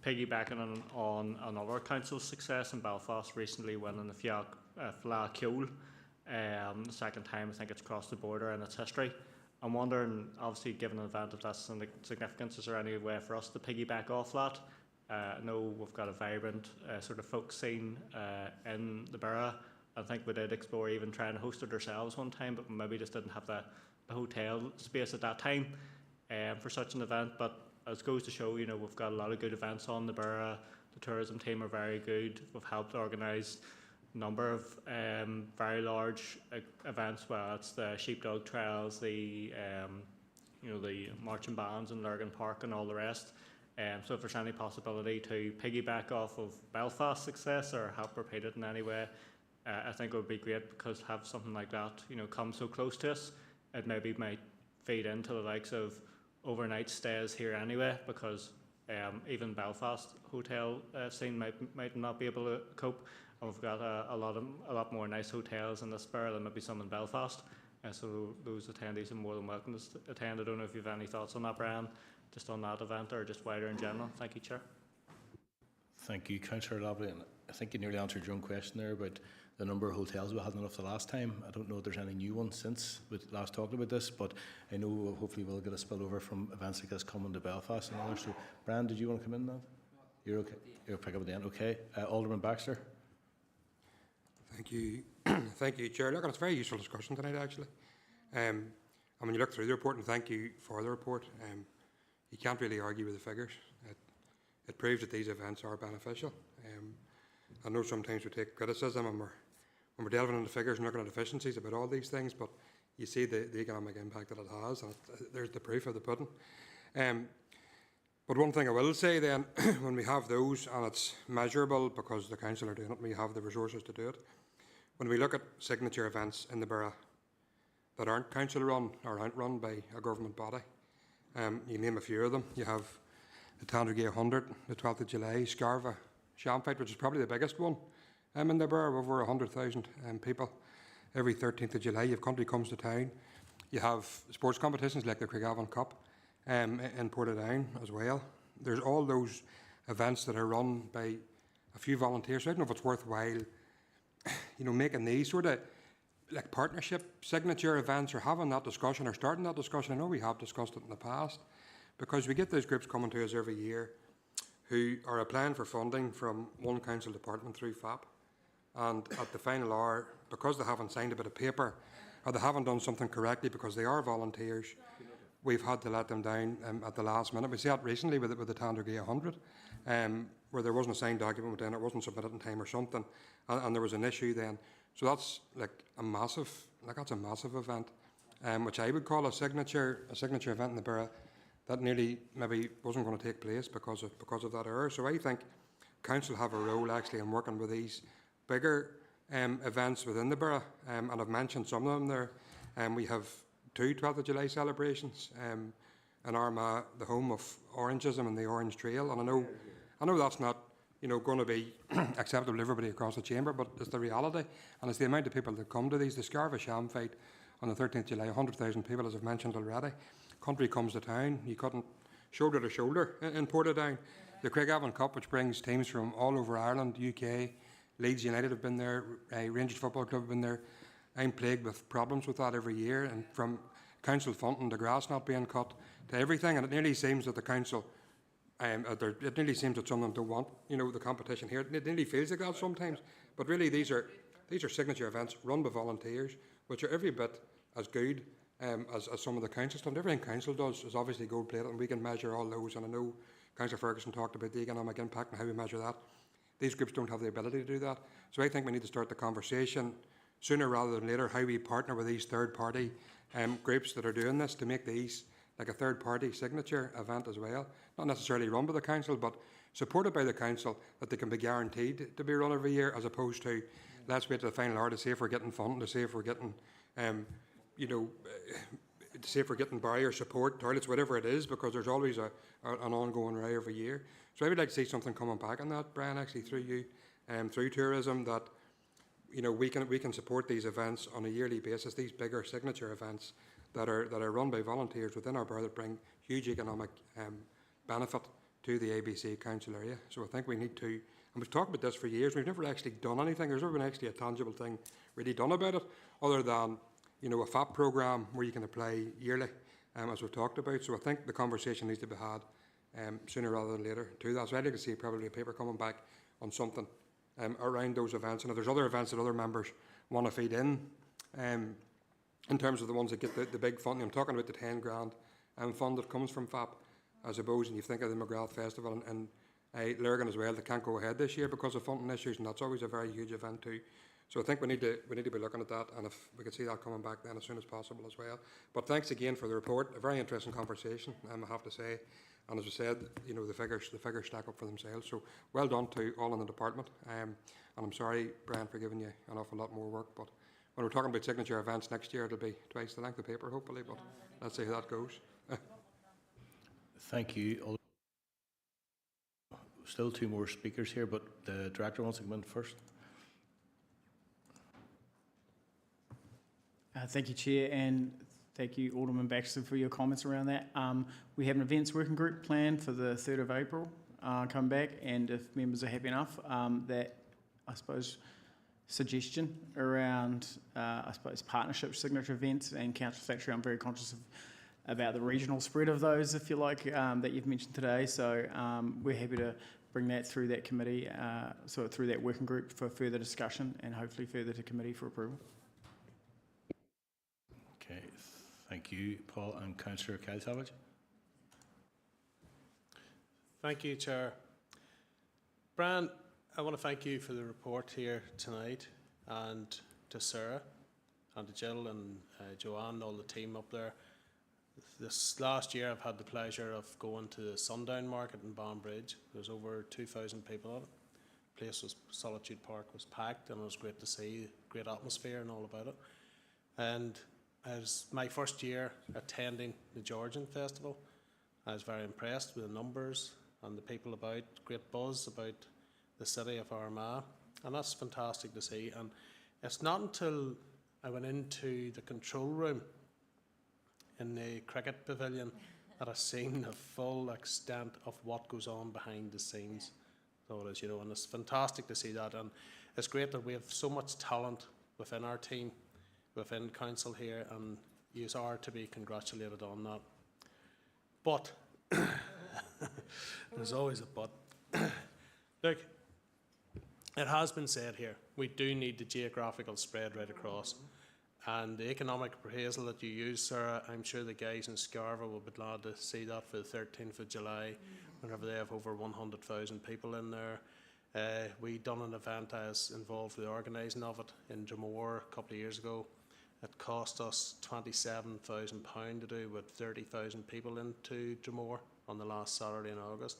piggybacking on another council's success in Belfast recently winning the Fleadh Ceoil. The second time I think it's crossed the border in its history. I'm wondering, obviously given an event of that significance, is there any way for us to piggyback off that? I know we've got a vibrant sort of folk scene in the borough. I think we did explore even trying to host it ourselves one time, but maybe just didn't have the hotel space at that time for such an event. But as goes to show, you know, we've got a lot of good events on the borough. The tourism team are very good. We've helped organise number of very large events, whether it's the sheepdog trails, the the marching bands in Lurgan Park and all the rest. So if there's any possibility to piggyback off of Belfast's success or help repeat it in any way, I think it would be great, because have something like that, you know, come so close to us, it maybe might feed into the likes of overnight stays here anyway, because even Belfast hotel scene might not be able to cope. And we've got a lot more nice hotels in this borough than maybe some in Belfast. So those attendees are more than welcome to attend. I don't know if you have any thoughts on that, Brian, just on that event or just wider in general. Thank you, Chair. Thank you, Councillor Lavery. And I think you nearly answered your own question there about the number of hotels we had enough the last time. I don't know if there's any new ones since we last talked about this, but I know hopefully we'll get a spillover from events like this coming to Belfast and others. So, Brian, did you want to come in now? You're okay. You'll pick up at the end. Okay. Alderman Baxter. Thank you. Thank you, Chair. Look, it's a very useful discussion tonight, actually. And when you look through the report, and thank you for the report, you can't really argue with the figures. It proves that these events are beneficial. I know sometimes we take criticism and when we're delving into figures and looking at efficiencies about all these things, but you see the economic impact that it has, and there's the proof of the pudding. But one thing I will say then, when we have those, and it's measurable because the council are doing it, we have the resources to do it. When we look at signature events in the borough that aren't council run or aren't run by a government body, you name a few of them. You have the Tandragee 100, the 12th of July, Scarva, Shamfight, which is probably the biggest one in the borough, over 100,000 people. Every 13th of July, you have country comes to town. You have sports competitions like the Craigavon Cup in Portadown as well. There's all those events that are run by a few volunteers. So I don't know if it's worthwhile, you know, making these sort of like partnership signature events or having that discussion or starting that discussion. I know we have discussed it in the past, because we get those groups coming to us every year who are applying for funding from one council department through FAP, and at the final hour, because they haven't signed a bit of paper or they haven't done something correctly because they are volunteers, we've had to let them down at the last minute. We see that recently with the Tandragee 100, where there wasn't a signed document and it wasn't submitted in time or something, and there was an issue then. So that's like a massive event, which I would call a signature event in the borough. that nearly maybe wasn't going to take place because of that error. So I think council have a role actually in working with these bigger events within the borough, and I've mentioned some of them there. We have 2 12th of July celebrations in Armagh, the home of Orangism and the Orange Trail, and I know that's not going to be acceptable to everybody across the chamber, but it's the reality, and it's the amount of people that come to these. The Scarva Sham fight on the 13th of July, 100,000 people, as I've mentioned already. Country comes to town, you couldn't shoulder to shoulder in Portadown. The Craigavon Cup, which brings teams from all over Ireland, UK, Leeds United have been there, Rangers Football Club have been there. I'm plagued with problems with that every year, and from council funding, the grass not being cut, to everything, and it nearly seems that the council, it nearly seems that some of them don't want, the competition here. It nearly feels like that sometimes, but really these are signature events run by volunteers, which are every bit as good as some of the council stuff. Everything council does is obviously gold-plated, and we can measure all those, and I know Councillor Ferguson talked about the economic impact and how we measure that. These groups don't have the ability to do that. So I think we need to start the conversation sooner rather than later, how we partner with these third-party groups that are doing this to make these like a third-party signature event as well. Not necessarily run by the council, but supported by the council, that they can be guaranteed to be run every year, as opposed to let's wait to the final hour to see if we're getting funding, to see if we're getting, to see if we're getting barrier support, toilets, whatever it is, because there's always an ongoing row every year. So I would like to see something coming back on that, Brian, actually through you, through tourism, that we can support these events on a yearly basis, these bigger signature events that are run by volunteers within our borough that bring huge economic benefit to the ABC council area. So I think we need to, and we've talked about this for years, we've never actually done anything. There's never been actually a tangible thing really done about it, other than a FAP programme where you can apply yearly, as we've talked about. So I think the conversation needs to be had sooner rather than later to that. So I'd like to see probably a paper coming back on something around those events, and if there's other events that other members want to feed in terms of the ones that get the big funding. I'm talking about the 10 grand fund that comes from FAP, I suppose, and you think of the McGrath Festival and Lurgan as well, that can't go ahead this year because of funding issues, and that's always a very huge event too. So I think we need to be looking at that, and if we could see that coming back then as soon as possible as well. But thanks again for the report, a very interesting conversation, I have to say. And as I said, the figures stack up for themselves. So well done to all in the department. And I'm sorry, Brian, for giving you an awful lot more work. But when we're talking about signature events next year, it'll be twice the length of paper, hopefully. But let's see how that goes. Thank you. Still 2 more speakers here, but the director wants to come in first. Thank you, Chair, and thank you, Alderman Baxter, for your comments around that. We have an events working group planned for the 3rd of April come back, and if members are happy enough, that, I suppose, suggestion around, partnership signature events and Council Factory, I'm very conscious about the regional spread of those, if you like, that you've mentioned today. So we're happy to bring that through that committee, through that working group for further discussion and hopefully further to committee for approval. Okay, thank you, Paul. And Councillor Kyle Savage. Thank you, Chair. Brian, I want to thank you for the report here tonight, and to Sarah and to Jill and Joanne, all the team up there. This last year I've had the pleasure of going to the Sundown Market in Banbridge. There's over 2,000 people on it. The place was, Solitude Park was packed, and it was great to see, great atmosphere and all about it. And as my first year attending the Georgian Festival, I was very impressed with the numbers and the people about, great buzz about the city of Armagh, and that's fantastic to see. And it's not until I went into the control room in the cricket pavilion that I've seen the full extent of what goes on behind the scenes. So it is, and it's fantastic to see that, and it's great that we have so much talent within our team, within council here, and you are to be congratulated on that. But there's always a but. Look, it has been said here, we do need the geographical spread right across. And the economic appraisal that you use, Sarah, I'm sure the guys in Scarva will be glad to see that for the 13th of July, whenever they have over 100,000 people in there. We done an event, I was involved with the organising of it in Dromore a couple of years ago, It cost us £27,000 to do with 30,000 people into Dromore on the last Saturday in August.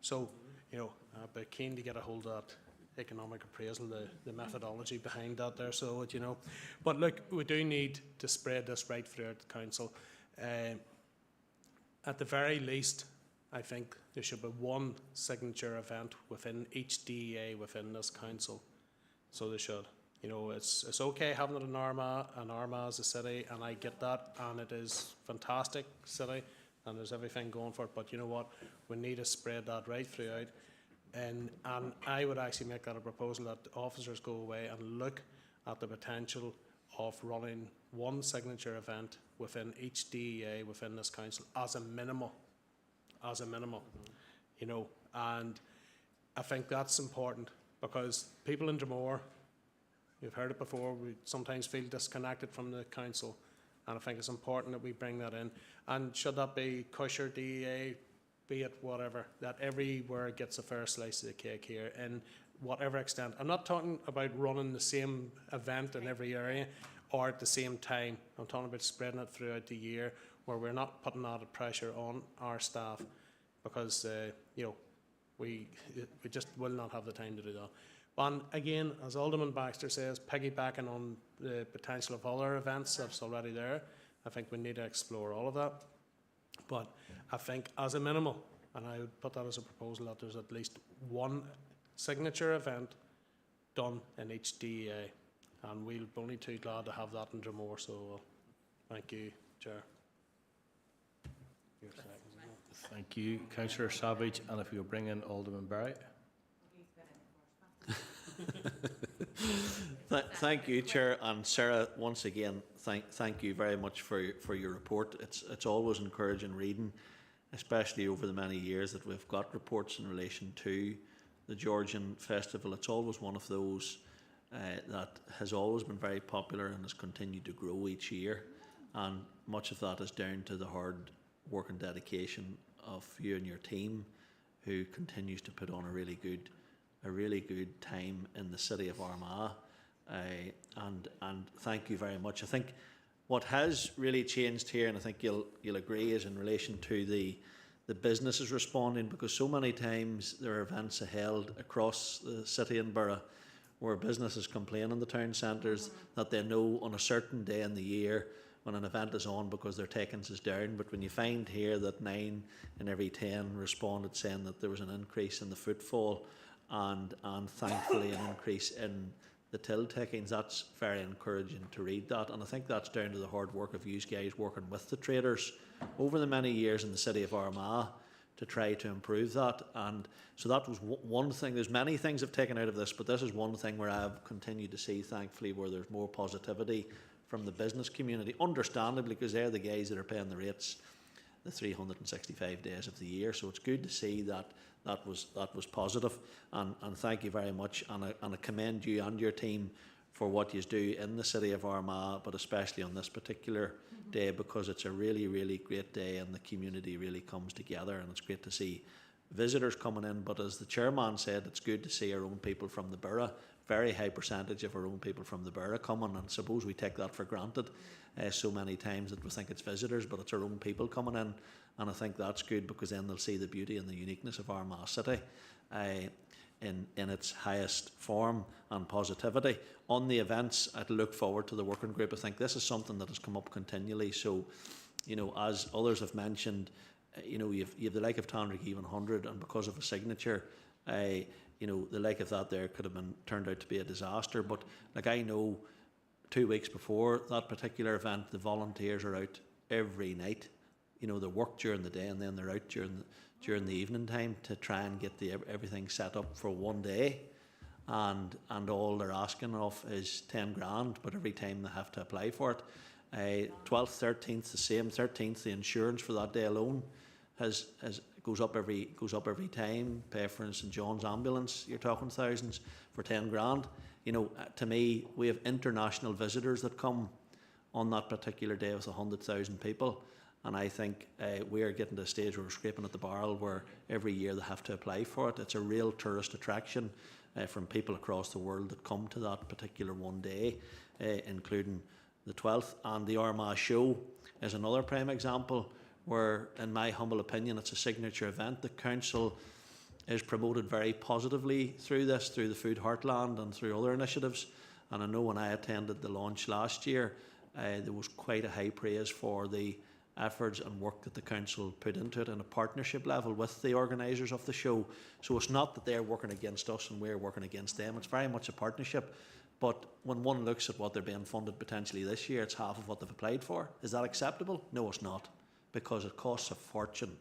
So, you know, I'd be keen to get a hold of that economic appraisal, the methodology behind that there, so, you know. But look, we do need to spread this right throughout the council. At the very least, I think there should be one signature event within each DEA within this council. So they should. You know, it's okay having it in Armagh, and Armagh is a city, and I get that, and it is fantastic city, and there's everything going for it. But you know what? We need to spread that right throughout. And I would actually make that a proposal that officers go away and look at the potential of running one signature event within each DEA within this council as a minimal. You know, and I think that's important because people in Dromore, you've heard it before, we sometimes feel disconnected from the council, and I think it's important that we bring that in. And should that be Cusher, DEA, be it whatever, that everywhere gets a fair slice of the cake here in whatever extent. I'm not talking about running the same event in every area or at the same time. I'm talking about spreading it throughout the year where we're not putting added pressure on our staff because, you know, we just will not have the time to do that. And again, as Alderman Baxter says, piggybacking on the potential of other events that's already there, I think we need to explore all of that. But I think as a minimal, and I would put that as a proposal, that there's at least one signature event done in each DEA. And we'll be only too glad to have that in Dromore, so thank you, Chair. Thank you, Councillor Savage, and if you'll bring in Alderman Barry. Thank you, Chair, and Sarah. Once again, thank you very much for your report. It's always encouraging reading, especially over the many years that we've got reports in relation to the Georgian Festival. It's always one of those that has always been very popular and has continued to grow each year, and much of that is down to the hard work and dedication of you and your team, who continues to put on a really good time in the city of Armagh. And thank you very much. I think what has really changed here, and I think you'll agree, is in relation to the businesses responding, because so many times there are events held across the city and borough where businesses complain in the town centres that they know on a certain day in the year when an event is on because their takings is down. But when you find here that 9 in every 10 responded saying that there was an increase in the footfall and thankfully an increase in the till takings, that's very encouraging to read that. And I think that's down to the hard work of you guys working with the traders over the many years in the city of Armagh to try to improve that. And so that was one thing. There's many things I've taken out of this, but this is one thing where I've continued to see, thankfully, where there's more positivity from the business community, understandably, because they're the guys that are paying the rates the 365 days of the year. So it's good to see that was positive, and thank you very much, and I commend you and your team for what you do in the city of Armagh, but especially on this particular day, because it's a really, really great day and the community really comes together, and it's great to see visitors coming in. But as the chairman said, it's good to see our own people from the borough, very high percentage of our own people from the borough coming, and suppose we take that for granted so many times that we think it's visitors, but it's our own people coming in. And I think that's good, because then they'll see the beauty and the uniqueness of Armagh City in its highest form and positivity. On the events, I'd look forward to the working group. I think this is something that has come up continually. So, you know, as others have mentioned, you know, you've the like of Craigavon 100, and because of a signature, you know, the like of that there could have been turned out to be a disaster. But like, I know 2 weeks before that particular event, the volunteers are out every night. You know, they work during the day and then they're out during the evening time to try and get everything set up for one day, and all they're asking of is 10 grand, but every time they have to apply for it. 12th, 13th, the same. 13th, the insurance for that day alone goes up every time. Pay for St John's ambulance, you're talking thousands for 10 grand. You know, to me, we have international visitors that come on that particular day with 100,000 people. And I think we are getting to a stage where we're scraping at the barrel, where every year they have to apply for it. It's a real tourist attraction from people across the world that come to that particular one day, including the 12th. And the Armagh show is another prime example where, in my humble opinion, it's a signature event. The council is promoted very positively through this, through the Food Heartland and through other initiatives. And I know when I attended the launch last year, there was quite a high praise for the efforts and work that the council put into it on a partnership level with the organisers of the show. So it's not that they're working against us and we're working against them. It's very much a partnership. But when one looks at what they're being funded potentially this year, it's half of what they've applied for. Is that acceptable? No, it's not, because it costs a fortune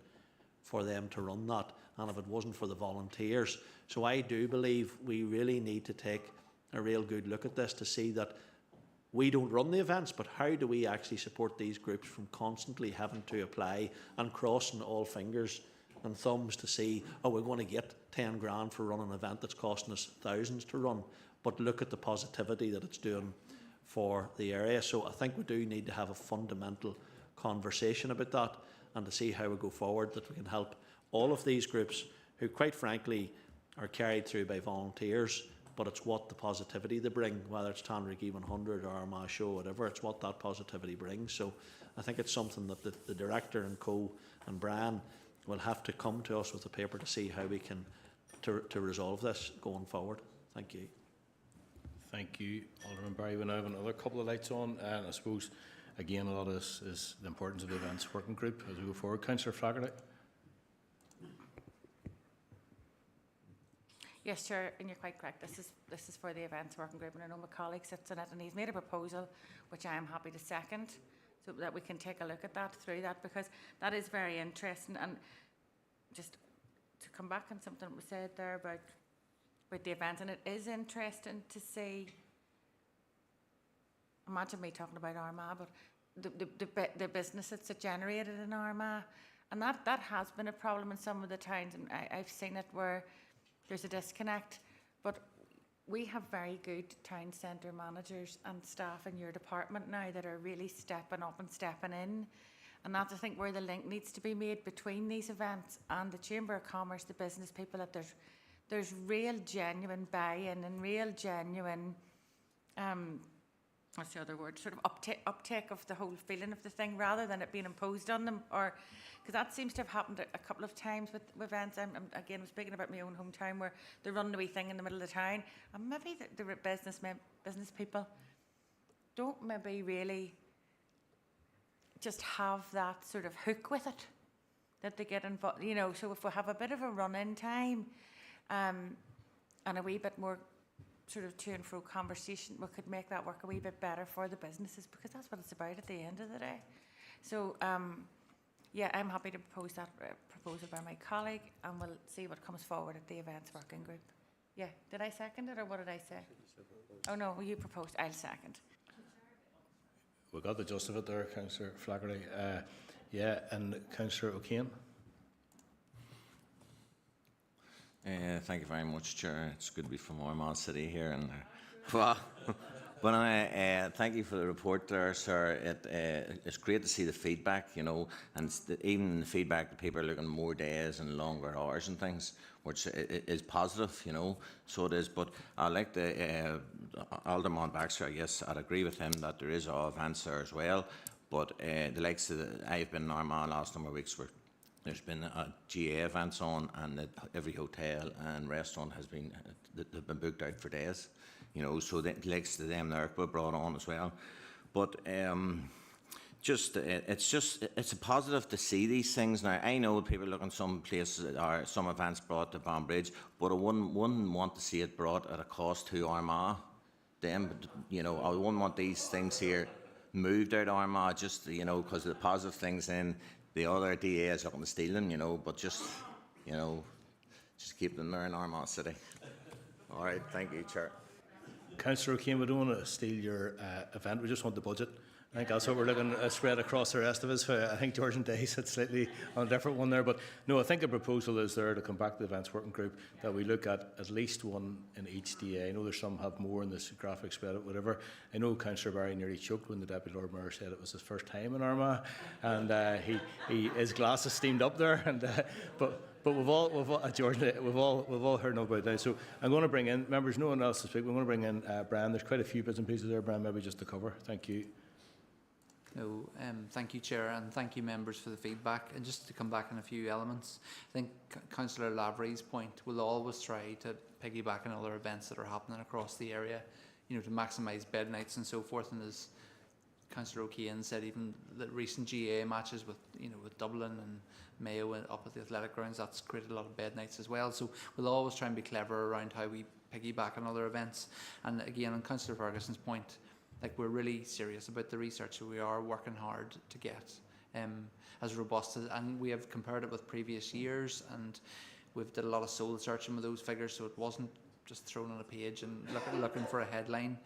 for them to run that, and if it wasn't for the volunteers. So I do believe we really need to take a real good look at this to see that we don't run the events, but how do we actually support these groups from constantly having to apply and crossing all fingers and thumbs to see, oh, we're going to get 10 grand for running an event that's costing us thousands to run, but look at the positivity that it's doing for the area. So I think we do need to have a fundamental conversation about that and to see how we go forward, that we can help all of these groups who, quite frankly, are carried through by volunteers, but it's what the positivity they bring, whether it's Regeneration 100 or Armagh Show, whatever, it's what that positivity brings. So I think it's something that the director and co and Brian will have to come to us with a paper to see how we can to resolve this going forward. Thank you. Thank you, Alderman Barry. We now have another couple of lights on, and I suppose, again, a lot of this is the importance of the events working group as we go forward. Councillor Flaherty. Yes, Chair, and you're quite correct. This is for the events working group, and I know my colleague sits in it, and he's made a proposal which I am happy to second, so that we can take a look at that through that, because that is very interesting. And just to come back on something that was said there about the events, and it is interesting to see. Imagine me talking about Armagh, but the business that's generated in Armagh, and that has been a problem in some of the towns, and I've seen it where there's a disconnect. But we have very good town centre managers and staff in your department now that are really stepping up and stepping in, and that's, I think, where the link needs to be made between these events and the Chamber of Commerce, the business people, that there's real genuine buy-in and real genuine what's the other word, sort of uptake of the whole feeling of the thing, rather than it being imposed on them, or because that seems to have happened a couple of times with events. I'm speaking about my own hometown, where they run the wee thing in the middle of the town, and maybe the business people don't maybe really just have that sort of hook with it, that they get involved, you know. So if we have a bit of a run-in time and a wee bit more sort of to and fro conversation, we could make that work a wee bit better for the businesses, because that's what it's about at the end of the day. So yeah, I'm happy to propose that proposal by my colleague, and we'll see what comes forward at the events working group. Yeah, did I second it, or what did I say? Oh no, you proposed, I'll second. We got the gist of it there, Councillor Flaherty. Yeah, and Councillor O'Kane. Thank you very much, Chair. It's good to be from Armagh City here. And well, but thank you for the report there, sir. It's great to see the feedback, you know, and even the feedback that people are looking more days and longer hours and things, which is positive, you know. So it is. But I like the Alderman Baxter. Yes, I'd agree with him that there is all events there as well. But the likes of I've been in Armagh last number of weeks where there's been GA events on, and every hotel and restaurant has been they've been booked out for days, you know. So the likes of them there were brought on as well. But it's a positive to see these things now. I know people look in some places or some events brought to Banbridge, but I wouldn't want to see it brought at a cost to Armagh. Them, you know, I wouldn't want these things here moved out of Armagh, just, you know, because of the positive things in. The other DA is looking to steal them, you know, but just, you know, just keep them there in Armagh City. All right, thank you, Chair. Councillor O'Kane, we don't want to steal your event, we just want the budget. I think that's what we're looking at spread across the rest of us. I think George and Day sits slightly on a different one there, but no, I think the proposal is there to come back to the events working group, that we look at least one in each DA. I know there's some have more in this graphic spread, whatever. I know Councillor Barry nearly choked when the Deputy Lord Mayor said it was his first time in Armagh, and his glasses steamed up there. And but but George, we've all heard enough about that. So I'm going to bring in members. No one else to speak. We're going to bring in Brian. There's quite a few bits and pieces there, Brian. Maybe just to cover. Thank you. No, thank you, Chair, and thank you, members, for the feedback. And just to come back on a few elements, I think Councillor Lavery's point, will always try to piggyback on other events that are happening across the area, you know, to maximise bed nights and so forth. And as Councillor O'Kane said, even the recent GA matches with, you know, with Dublin and Mayo and up at the athletic grounds, that's created a lot of bed nights as well. So we'll always try and be clever around how we piggyback on other events. And again, on Councillor Ferguson's point, like, we're really serious about the research, so we are working hard to get as robust as, and we have compared it with previous years, and we've did a lot of soul searching with those figures, so it wasn't just thrown on a page and looking for a headline.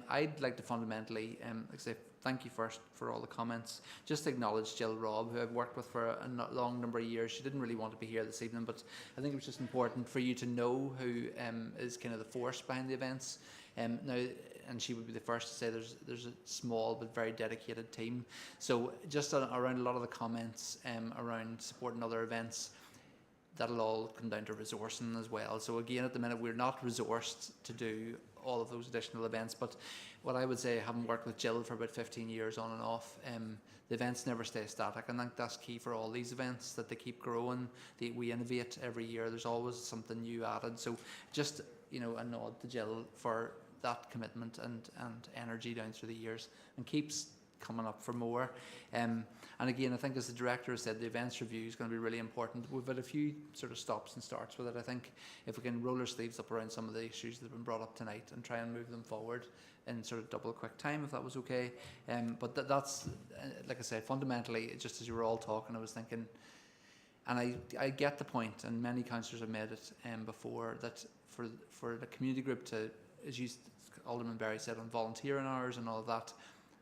I'd like to fundamentally say thank you first for all the comments. Just acknowledge Jill Robb, who I've worked with for a long number of years. She didn't really want to be here this evening, but I think it was just important for you to know who is kind of the force behind the events. Now, and she would be the first to say there's a small but very dedicated team. So just around a lot of the comments around supporting other events, that'll all come down to resourcing as well. So again, at the minute, we're not resourced to do all of those additional events, but what I would say, having worked with Jill for about 15 years on and off, the events never stay static. I think that's key for all these events, that they keep growing, we innovate every year. There's always something new added. So just, you know, a nod to Jill for that commitment and energy down through the years, and keeps coming up for more. And again, I think, as the director has said, the events review is going to be really important. We've had a few sort of stops and starts with it. I think if we can roll our sleeves up around some of the issues that have been brought up tonight and try and move them forward in sort of double quick time, if that was okay. But that's, like I said, fundamentally, just as you were all talking, I was thinking, and I get the point, and many councillors have made it before, that for the community group to, as you, Alderman Barry said, on volunteering hours and all of that,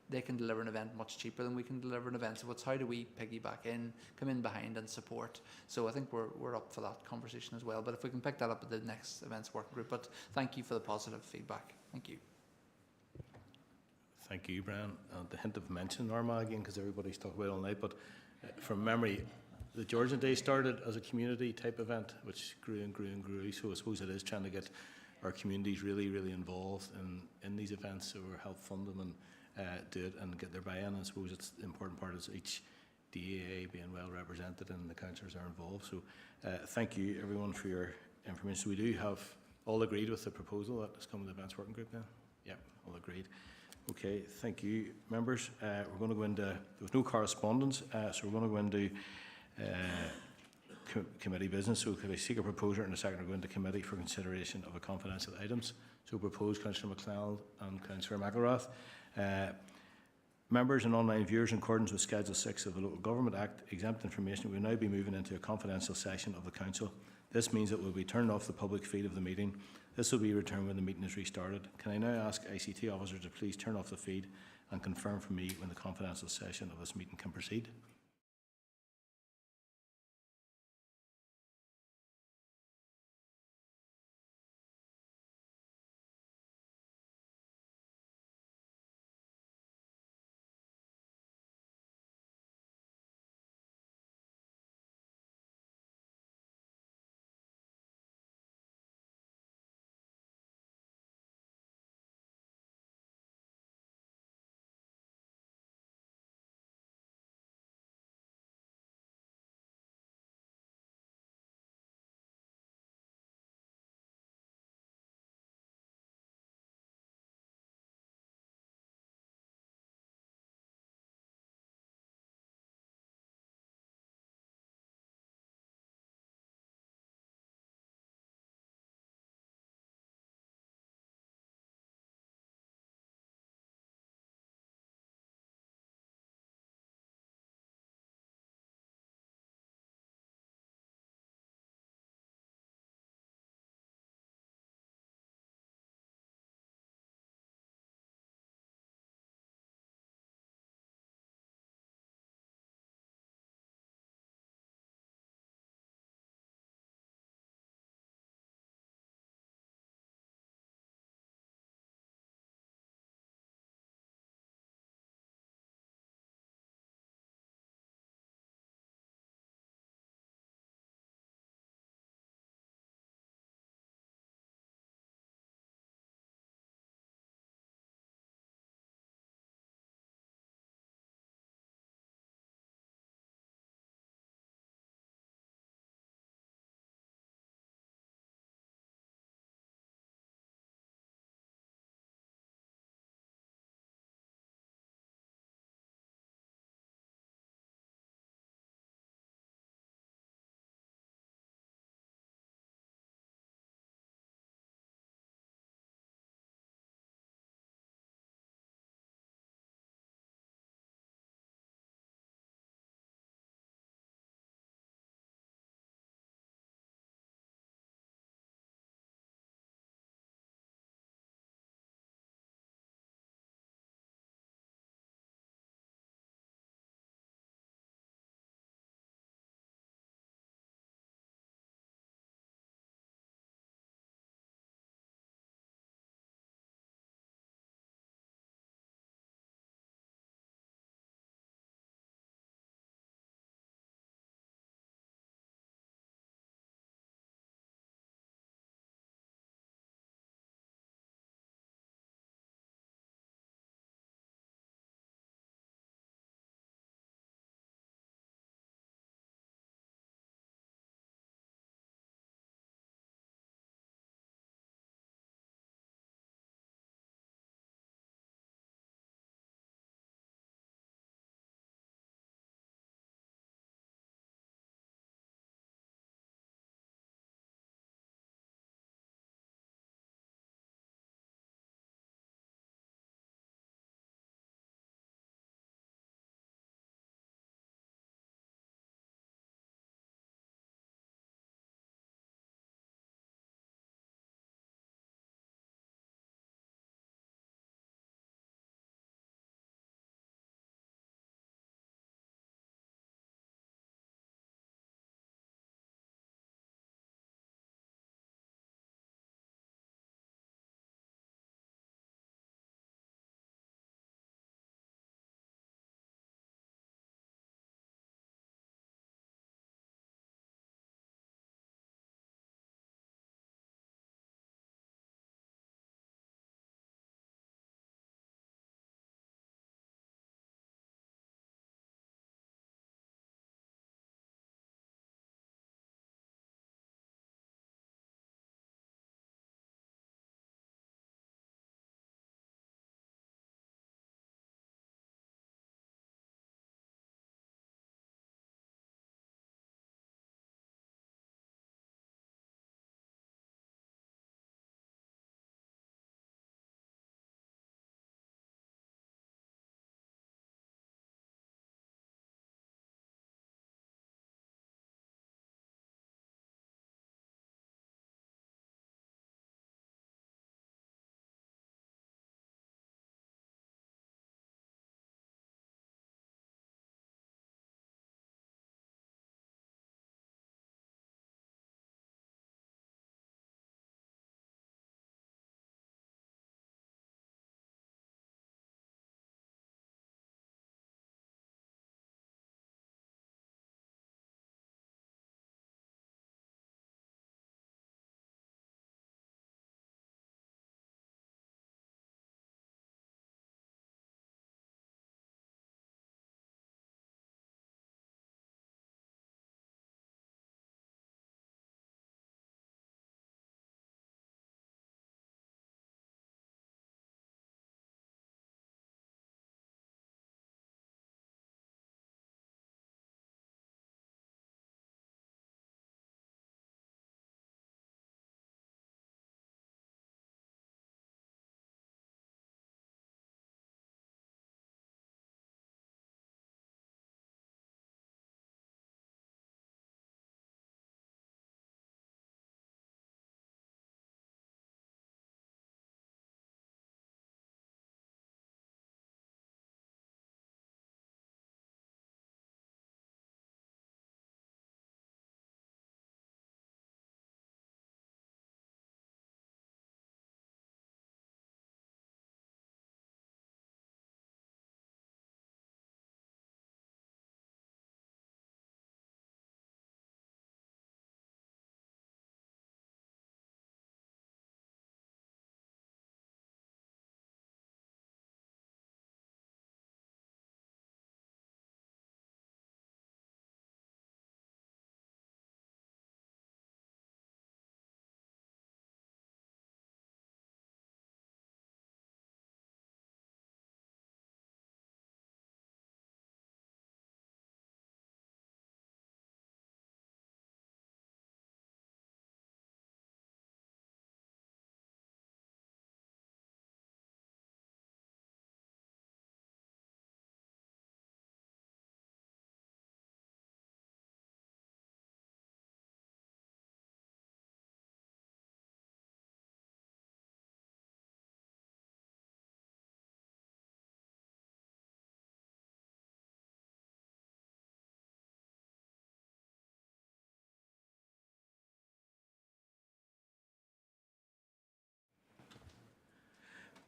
they can deliver an event much cheaper than we can deliver an event. So it's how do we piggyback in, come in behind and support. So I think we're up for that conversation as well. But if we can pick that up at the next events working group. But thank you for the positive feedback. Thank you. Thank you, Brian. The hint of mention Armagh again, because everybody's talked about it all night, but from memory, the Georgian Day started as a community type event, which grew and grew and grew. So I suppose it is trying to get our communities really, really involved in these events, so we help fund them and do it and get their buy-in. I suppose it's the important part is each DAA being well represented and the councillors are involved. So thank you everyone for your information. So we do have all agreed with the proposal that has come with the events working group now? Yeah, all agreed. Okay, thank you, members. We're going to go into, there was no correspondence, so we're going to go into committee business. So could I seek a proposer and a second to go into committee for consideration of a confidential items? So proposed Councillor MacLeod and Councillor McElrath. Members and online viewers, in accordance with Schedule 6 of the Local Government Act, exempt information will now be moving into a confidential session of the Council. This means it will be turned off the public feed of the meeting. This will be returned when the meeting is restarted. Can I now ask ICT officers to please turn off the feed and confirm for me when the confidential session of this meeting can proceed?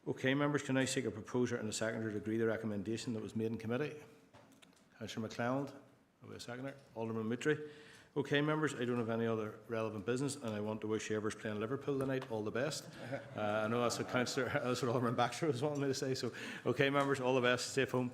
Okay, members, can I seek a proposer and a seconder to agree the recommendation that was made in committee? Councillor MacLeod, have a seconder. Alderman Mitry. Okay, members, I don't have any other relevant business, and I want to wish whoever's playing Liverpool tonight all the best. I know that's what Alderman Baxter was wanting me to say. So, okay, members, all the best. Safe home.